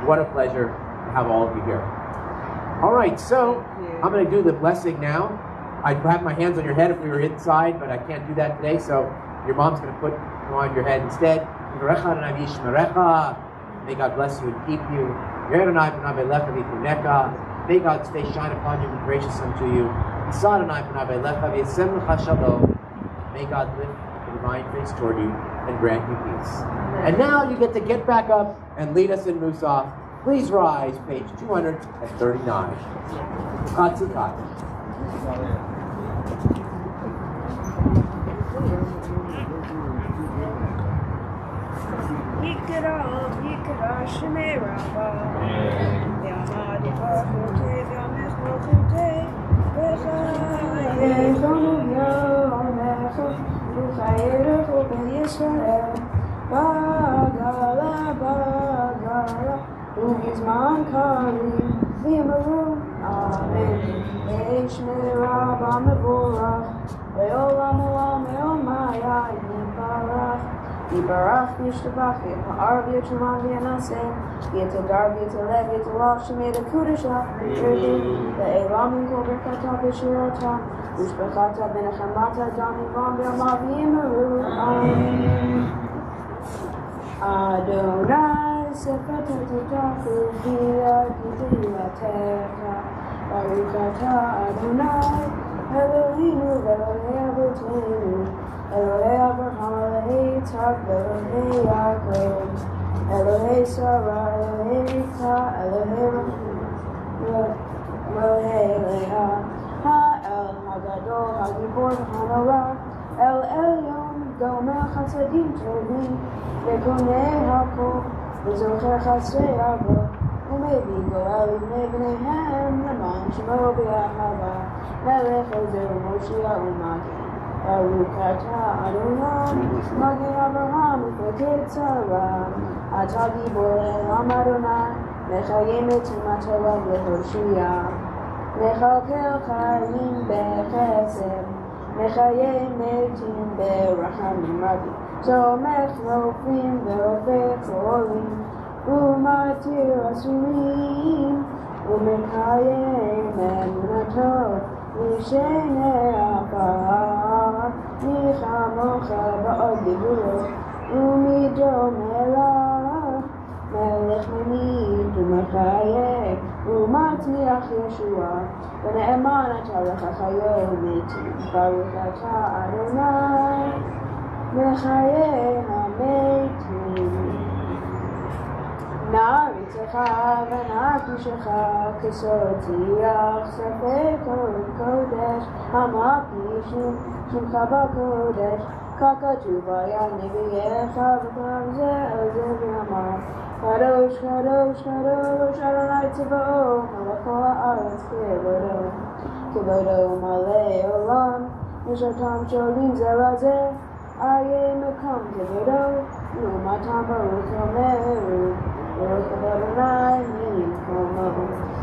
What a pleasure to have all of you here. All right, so I'm going to do the blessing now. I'd have my hands on your head if we were inside, but I can't do that today, so your mom's going to put them on your head instead. May God bless you and keep you. May God's face shine upon you and be gracious unto you. May God lift the divine face toward you and grant you peace. And now you get to get back up and lead us in Musaf. Please rise, page 239. Chatzikat. Yikara Shemei Rabba Yamadi Bachote Yamech Mochote Bechaye Chonu Yomecho Uchayerecho Ben Yisrael Bagala Ugizman Kari V'yamaru Amen Shemei Rabba Mevorach Ve'olam Olam Ve'omaya Yibarach Yibarach Yishtabach V'yama'ar V'yachumah V'yanaseh V'yatadar V'yatalev V'yatalach Shemei L'Kudashah Ve'elam V'kol Berkata V'shirata V'shbechata V'nechamata Dami Vam V'yamah V'yimaru Amen Adonai Sefata Tatachu V'yatilatecha Baruch Atah Adonai Eloheinu V'Elokei Avotenu Elohei Abraham, Elohei Yitzhak, Elohei Yaakov, Elohei Sarah, Elohei Rivka, Elohei Leah, Ha'el, Hagadol, Hagibor, Hanora, El Elyon, Gomer Chasadim Tovim, Vekonei Hakol, V'zocher Chasrei Avo, Umevi Goel Ibnei Bneihem, Leman Shemo B'Yahava, Melech Ozer Moshiach U'Magin. Baruch Atah Adonai, Magin Abraham, V'kei Tzara, Atah Gibor Elam Adonai, Mechayim Etumatolav Lehoshia, Mechalkel Chayim Bechesed, Mechayim Metim Berachamim Rabbi, Tomech Rofim Ve'ofech Cholim, Umatir Asurim, Umekayim Emunatot, Mishenei Afar, Michamocha Ba'od Dibulo, Umido Melach, Melech Memid Umachayek, Umatmiach Yeshua, V'ne'eman Atah L'chachayo Metim, Baruch Atah Adonai, Mechayei HaMetim. Na'aritzecha v'na'akishecha k'sotiach sefei kodesh ha'ma'apishu shimcha b'kodesh ka'katuv haya neviyecha v'kav ze'el v'yamar kadosh kadosh kadosh Adonai tzvaot melech ha'aretz kivodo malei olam yeshotam sholim zeh lazeh aye mekom kivodo u'matam baruch omeru Baruch Adonai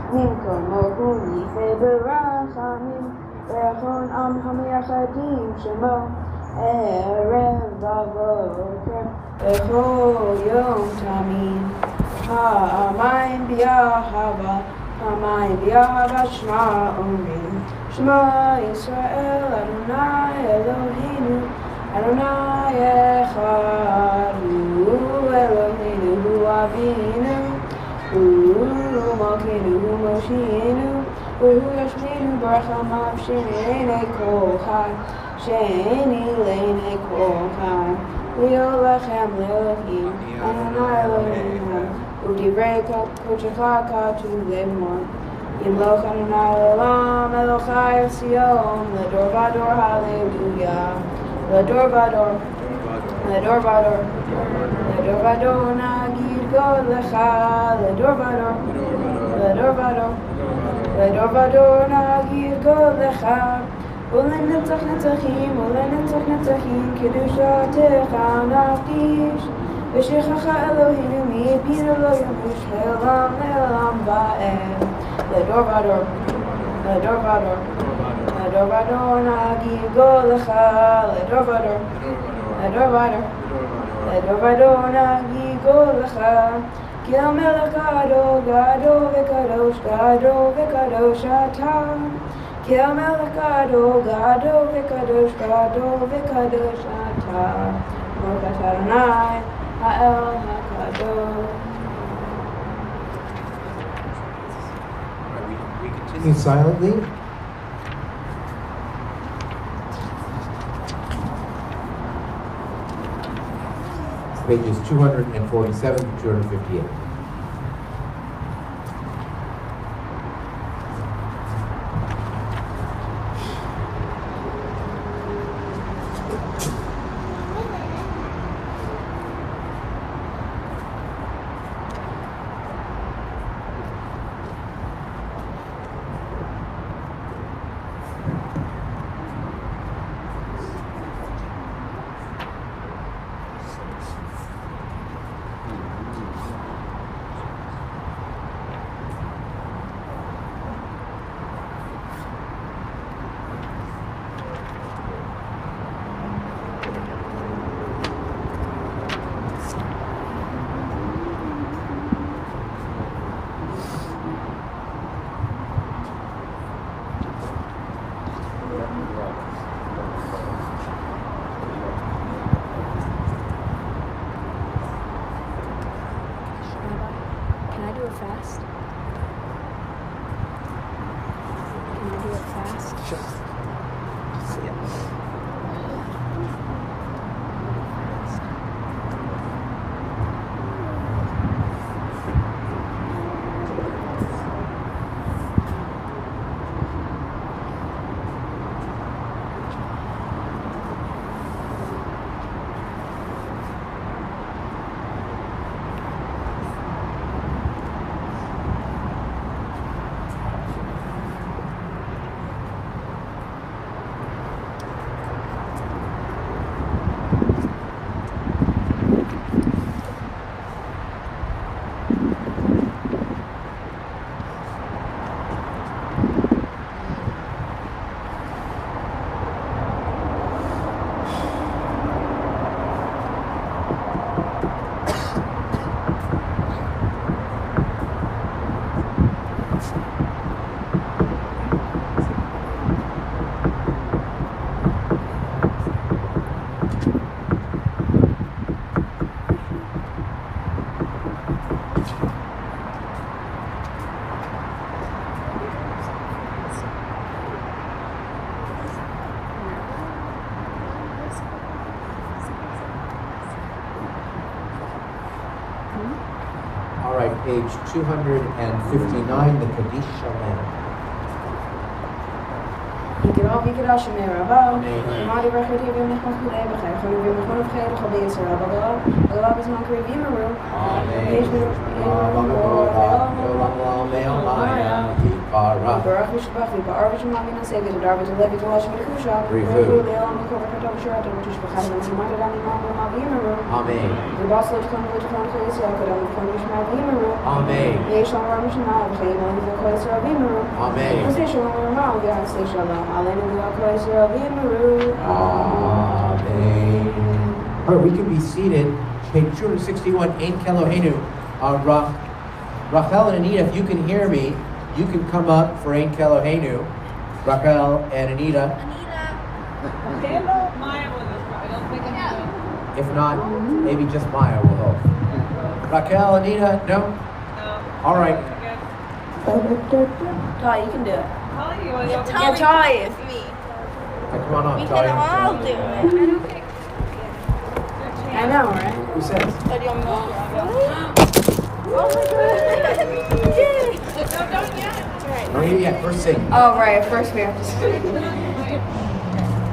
Nimkomo Yifei Berachamim Berachon Am Hamiyachadim Shemo Erev Vavoker Bechol Yom Tamid Ha'amayim B'Yahava Ha'amayim B'Yahava Shema Omrim Shema Yisrael Adonai Eloheinu Adonai Echad Hu Eloheinu Hu Avinu Hu Malkeinu Hu Moshiinu Hu Yashminu Barachamav She'enei Kol Chai She'eni Le'enei Kol Chai Leolachem Leelohim, Adonai Elohim, Udivrei Kochecha Katu Lemon. Yimloch Adonai Olam, Elochai Sion, Ledor Vador, Hallelujah. Ledor Vador, Ledor Vador, Ledor Vador, Nagid God Lecha, Ledor Vador, Ledor Vador, Ledor Vador, Nagid God Lecha. Ulenetzach Netzachim, Ulenetzach Netzachim, Kedushatecha Naftish. V'shechacha Eloheinu mi'epir lo yamush le'olam le'olam va'ed. Ledor Vador, Ledor Vador, Ledor Vador, Nagid God Lecha, Ledor Vador, Ledor Vador, Ledor Vador, Nagid God Lecha. Ki HaMelech Gadol, Gadol v'kadosh, Gadol v'kadosh Atah. Ki HaMelech Gadol, Gadol v'kadosh, Gadol v'kadosh Atah. Baruch Atah Adonai, Ha'el HaKadosh. We continue silently. Pages 247 to 258. All right, page 259, the Kaddish Shalom. Mikra Shemer Rabbi, Madi Rechati V'Nechon Chudei B'Chai, Chonu V'Nechon V'Chai L'Chabi Yisrael B'Galav, B'Galav is Makri V'Yimaru, Baruch V'Shbach V'Ba'ar V'Shemam V'Naseh V'Dar V'Telev V'Tolash V'Dechusha, V'Chu Le'elam V'Kol V'Katav V'Shirat V'Tishbachai V'Nechon V'Dam V'Mam V'Yimaru, Amen. V'Baslo V'Chon V'Chon V'Chon Yisrael V'Dam V'Chon V'Shemam V'Yimaru, Amen. V'Yeshlam V'Shemam V'Chayim V'Chon Yisrael V'Yimaru, Amen. V'Sei Shalom V'Ram V'Yasei Shalom, Aleinu V'Chon Yisrael V'Yimaru. Amen. All right, we can be seated. Page 261, Ein Kelohenu. Rachel and Anita, if you can hear me, you can come up for Ein Kelohenu. Rachel and Anita. If not, maybe just Maya will help. Rachel, Anita, no? No. All right. Ty, you can do it. Yeah, Ty is me. Come on up, We Talia. can all do it. I don't think. I know, right? Who says? Oh my god. Yay. Oh, yeah, first sing. Oh, right, first we have to sing.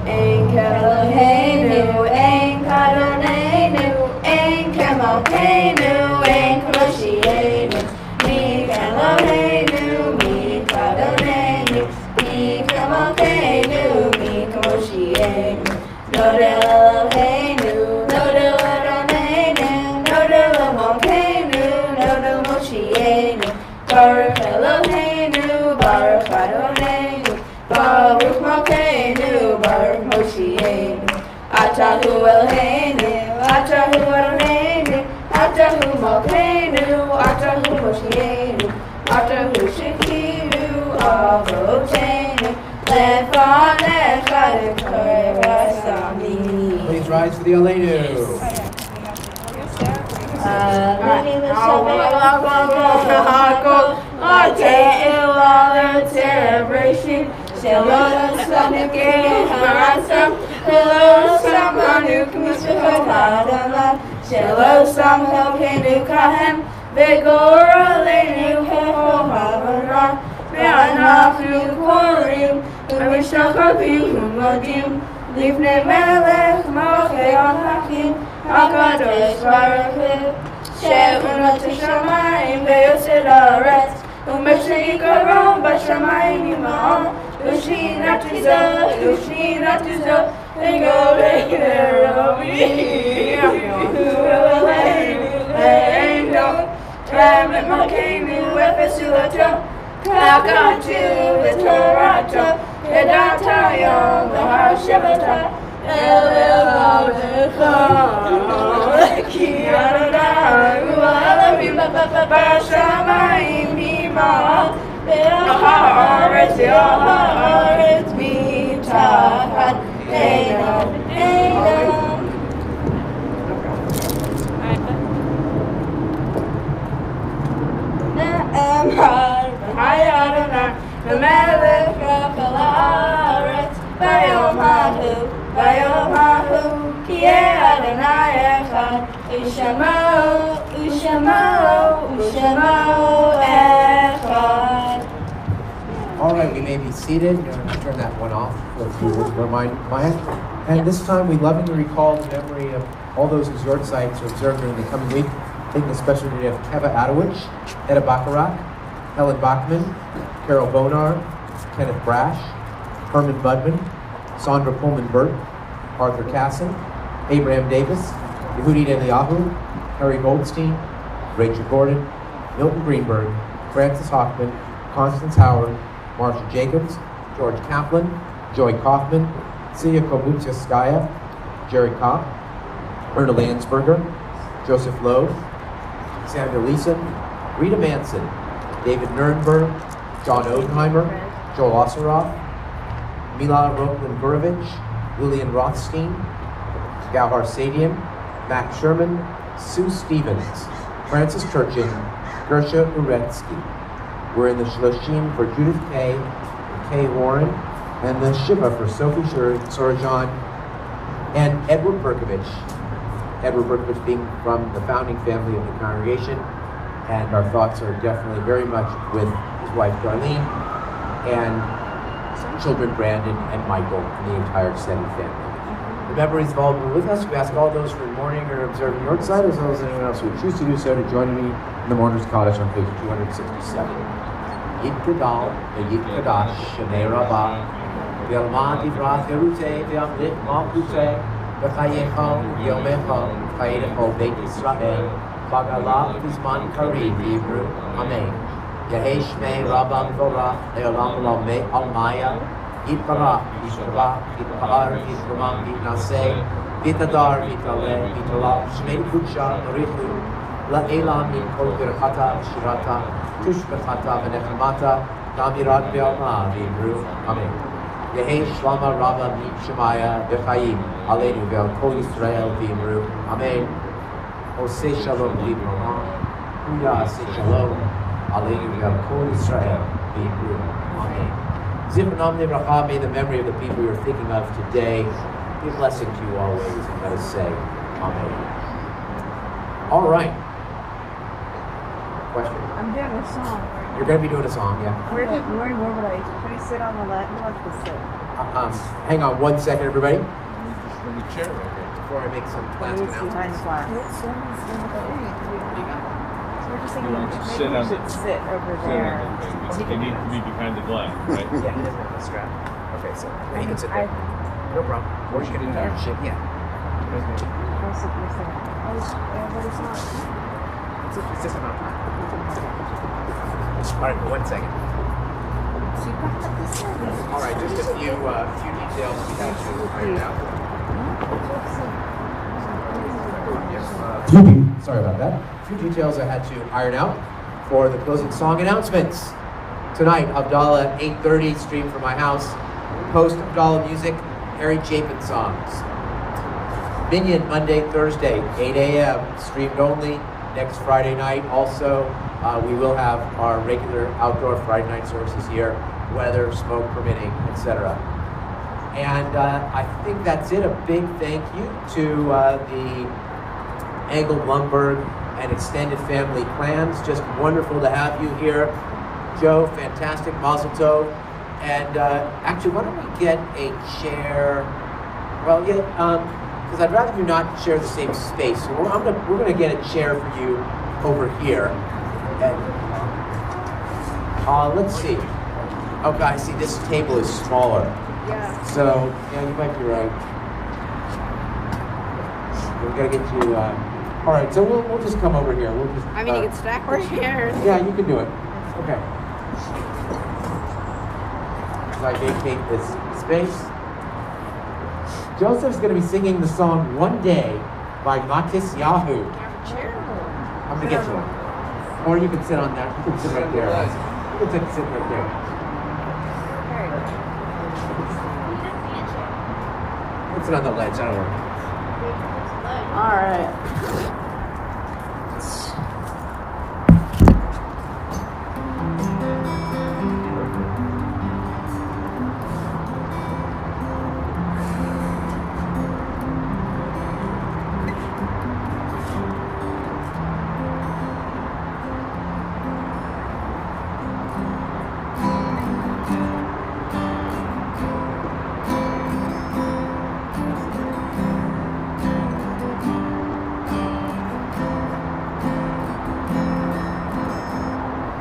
Ein Keloheinu, Ein Kadonenu, Ein Kemalkeinu, Ein Koshienu, Mi Keloheinu, Mi Kadonenu, Mi Kemalkeinu, Mi Koshienu, Nodel Eloheinu, Nodel Adonenu, Nodel Malkeinu, Nodel Moshienu, Baruch Eloheinu, Baruch Adonenu, Baruch Malkeinu, Baruch Moshienu, Atahu Eloheinu, Atahu Adonenu, Atahu Malkeinu, Atahu Moshienu, Atahu Shekinu, Avotenu, Lefanecha Dekorasami. Please rise for the Aleinu. Livnei melech malchei hakim, HaKadosh Baruch Hu, she'unot hashamayim ve'yosed haaretz, u'meshiyikaron b'shamayim yima'on, u'shinat tizo, v'golei Rabbi, Eloheinu, Ramet Malkeinu, Efesulato, Kakatu, V'torato, Yedata Yom, V'hashavata, El Alecha, Ki Adonai, Hu Elohim, B'shamayim Yima'on, V'ha'aretz Mitachat Einam. Hay Adonai, Melech Haaretz, Bayom Hahu, Ki Adonai Echad, U'Shemo Echad. All right, we may be seated. I'm going to turn that one off for a few words of remind Maya. And this time we lovingly recall the memory of all those whose yard sites are observed during the coming week, taking the special day of Keva Adowich, Etta Bacharach, Helen Bachman, Carol Bonar, Kenneth Brash, Herman Budman, Sandra Pullman-Burt, Arthur Casson, Abraham Davis, Yehudi Eliyahu, Harry Goldstein, Rachel Gordon, Milton Greenberg, Francis Hoffman, Constance Howard, Marsha Jacobs, George Kaplan, Joy Kaufman, Celia Kobutskaya, Jerry Kopp, Erna Landsberger, Joseph Lowe, Samuel Leeson, Rita Manson, David Nurnberg, John Odenheimer, Joel Osseroff, Mila Roland-Gurovich, Lillian Rothstein, Gauhar Sadian, Max Sherman, Sue Stevens, Francis Turchin, Gersha Uretsky. We're in the Shloshim for Judith Kay and Kay Warren, and the Shiva for Sophie Sorojan and Edward Berkovich. Edward Berkovich being from the founding family of the congregation, and our thoughts are definitely very much with his wife Darlene and children Brandon and Michael and the entire extended family. The memories of all who are with us. We ask all those who are mourning or observing Yorkside, as well as anyone else who would choose to do so, to join me in the Mourner's Cottage on page 267. Yit Gadal, Yit Kadash, Shanei Rabbah, V'alma Divrah Terute, V'amrit Malkute, V'chayecha, Yomecha, V'chayecha, Beit Yisrael, V'agala, V'zman Karim, V'ibru, Amen. Yehei Shmei Rabbah V'orach, Le'olam Olam Almaya, Yitbarach, Yishtabach, Yitpa'ar, Yitramam, Yitnaseh, Yitadar, Yitaleh, Yitalach, Shmei Kudsha, Norichu, La'elam, Yitkol Birchata, Shirata, Tushbechata, V'nechamata, Damirat V'alma, V'ibru, Amen. Yehei Shlama Rabba, Shemaya, V'chaim, Aleinu, V'al Kol Yisrael, V'ibru, Amen. Oseh Shalom, V'ibru, Huya, Oseh Shalom, Aleinu, V'al Kol Yisrael, V'ibru, Amen. Zipranam Nebracha, may the memory of the people you're thinking of today be a blessing to you always, and let us say, Amen. All right. Question. I'm doing a song. You're going to be doing a song, yeah. Where would I? Can I sit on the left? Who wants to sit? Hang on 1 second, everybody. In the chair right there. Before I make some last Who's behind the announcements. flower? So we're just thinking You maybe sit we on should the- sit over Sit there. on the thing. You need to be behind the glass, right? Yeah, he doesn't have a strap. Okay, so he can sit I there. No problem. Or you can do that shit. Yeah. I'll sit this way. But it's not. It's just about time. All right, 1 second. All right, just a few details we have to iron out. Sorry about that. A few details I had to iron out for the closing song announcements. Tonight, Abdallah 8:30 stream from my house. Post Abdallah music, Harry Chapin songs. Minyan Monday, Thursday, 8 a.m. streamed only. Next Friday night, also, we will have our regular outdoor Friday night services here, weather, smoke permitting, etc. And I think that's it. A big thank you to the Angle Blumberg and extended family plans. Just wonderful to have you here. Joe, fantastic, mazel tov. And actually, why don't we get a chair? Well, yeah, because I'd rather you not share the same space. So we're gonna get a chair for you over here. And let's see. Okay, I see this table is smaller. Yeah. So yeah, you might be right. We're gonna get you. All right, so we'll just come over here. We'll just. I mean, you can stack the chairs. Yeah, you can do it. Okay. So I vacate this space. Joseph's going to be singing the song "One Day" by Matis Yahu. I'm going to get you one. Or you can sit on that. You can sit right there. You can sit right there. You can sit on the ledge. That'll work. All right.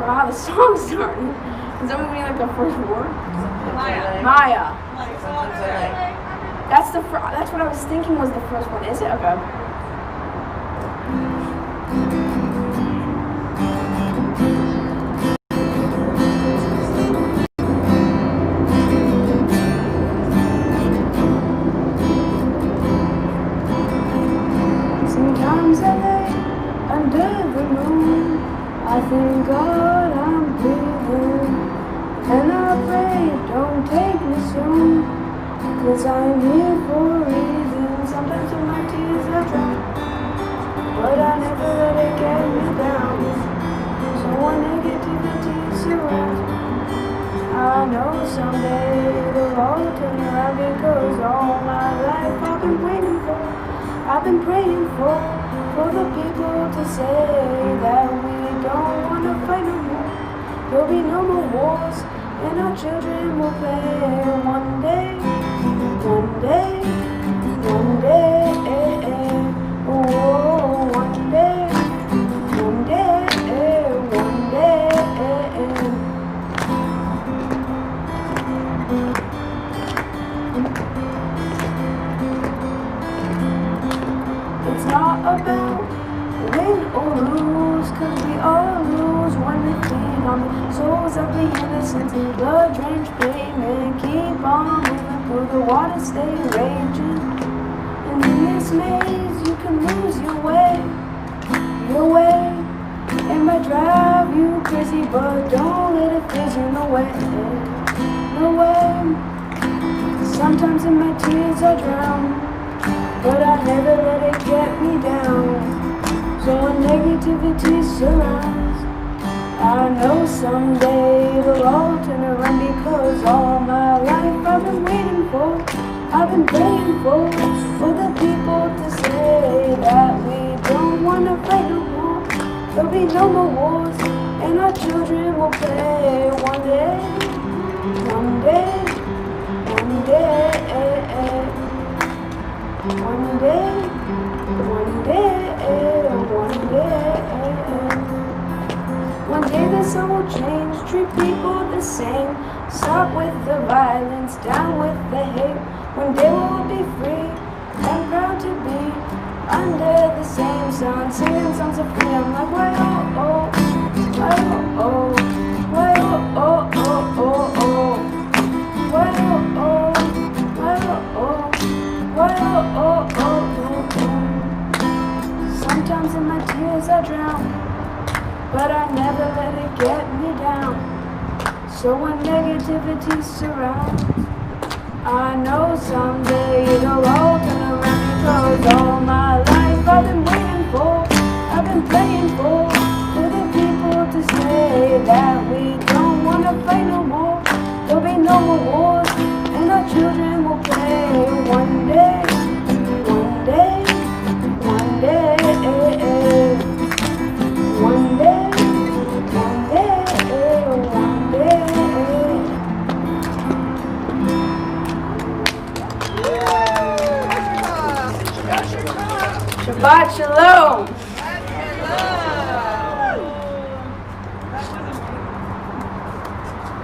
How the song's starting. Is that what we mean, like the first word? Maya. That's that's what I was thinking was the first one. Is it? Okay. Sometimes I lay under the moon. I thank God I'm breathing, and I pray don't take me soon, 'cause I'm here for a reason. Sometimes in my tears I drown, but I never let it get me down. So when negativity surrounds, I know someday it'll all turn around, because all my life I've been waiting for, I've been praying for the people to say that we don't want to fight no more. There'll be no more wars, and our children will play. One day, one day, one day, oh, one day, one day, one day. It's not about win or lose, 'cause we all lose when we feed on the souls of the innocent. Blood-drenched pavement, keep on moving through the water, stay raging. And in this maze, you can lose your way. It might drive you crazy, but don't let it phase you, no way. Sometimes in my tears I drown, but I never let it get me down. So when negativity surrounds, I know someday it'll all turn around, because all my life I've been waiting for, I've been praying for the people to say that we don't want to fight There'll be no more wars, and our children will play one day, one day, one day, one day, one day, one day. One day the sun will change, treat people the same. Stop with the violence, down with the hate. One day we'll be free and proud to be under the same sun, singing songs of freedom like why oh oh, why oh oh, why oh oh oh oh oh, why oh oh, why oh oh, why oh oh oh oh. Sometimes in my tears I drown, but I never let it get me down. So when negativity surrounds, I know someday it'll all turn around. Because all my life I've been waiting for, I've been praying for the people to say that we don't want to fight no more. There'll be no more wars, and our children will play one day, one day, one day, one day, one day, one day. Shabbat shalom.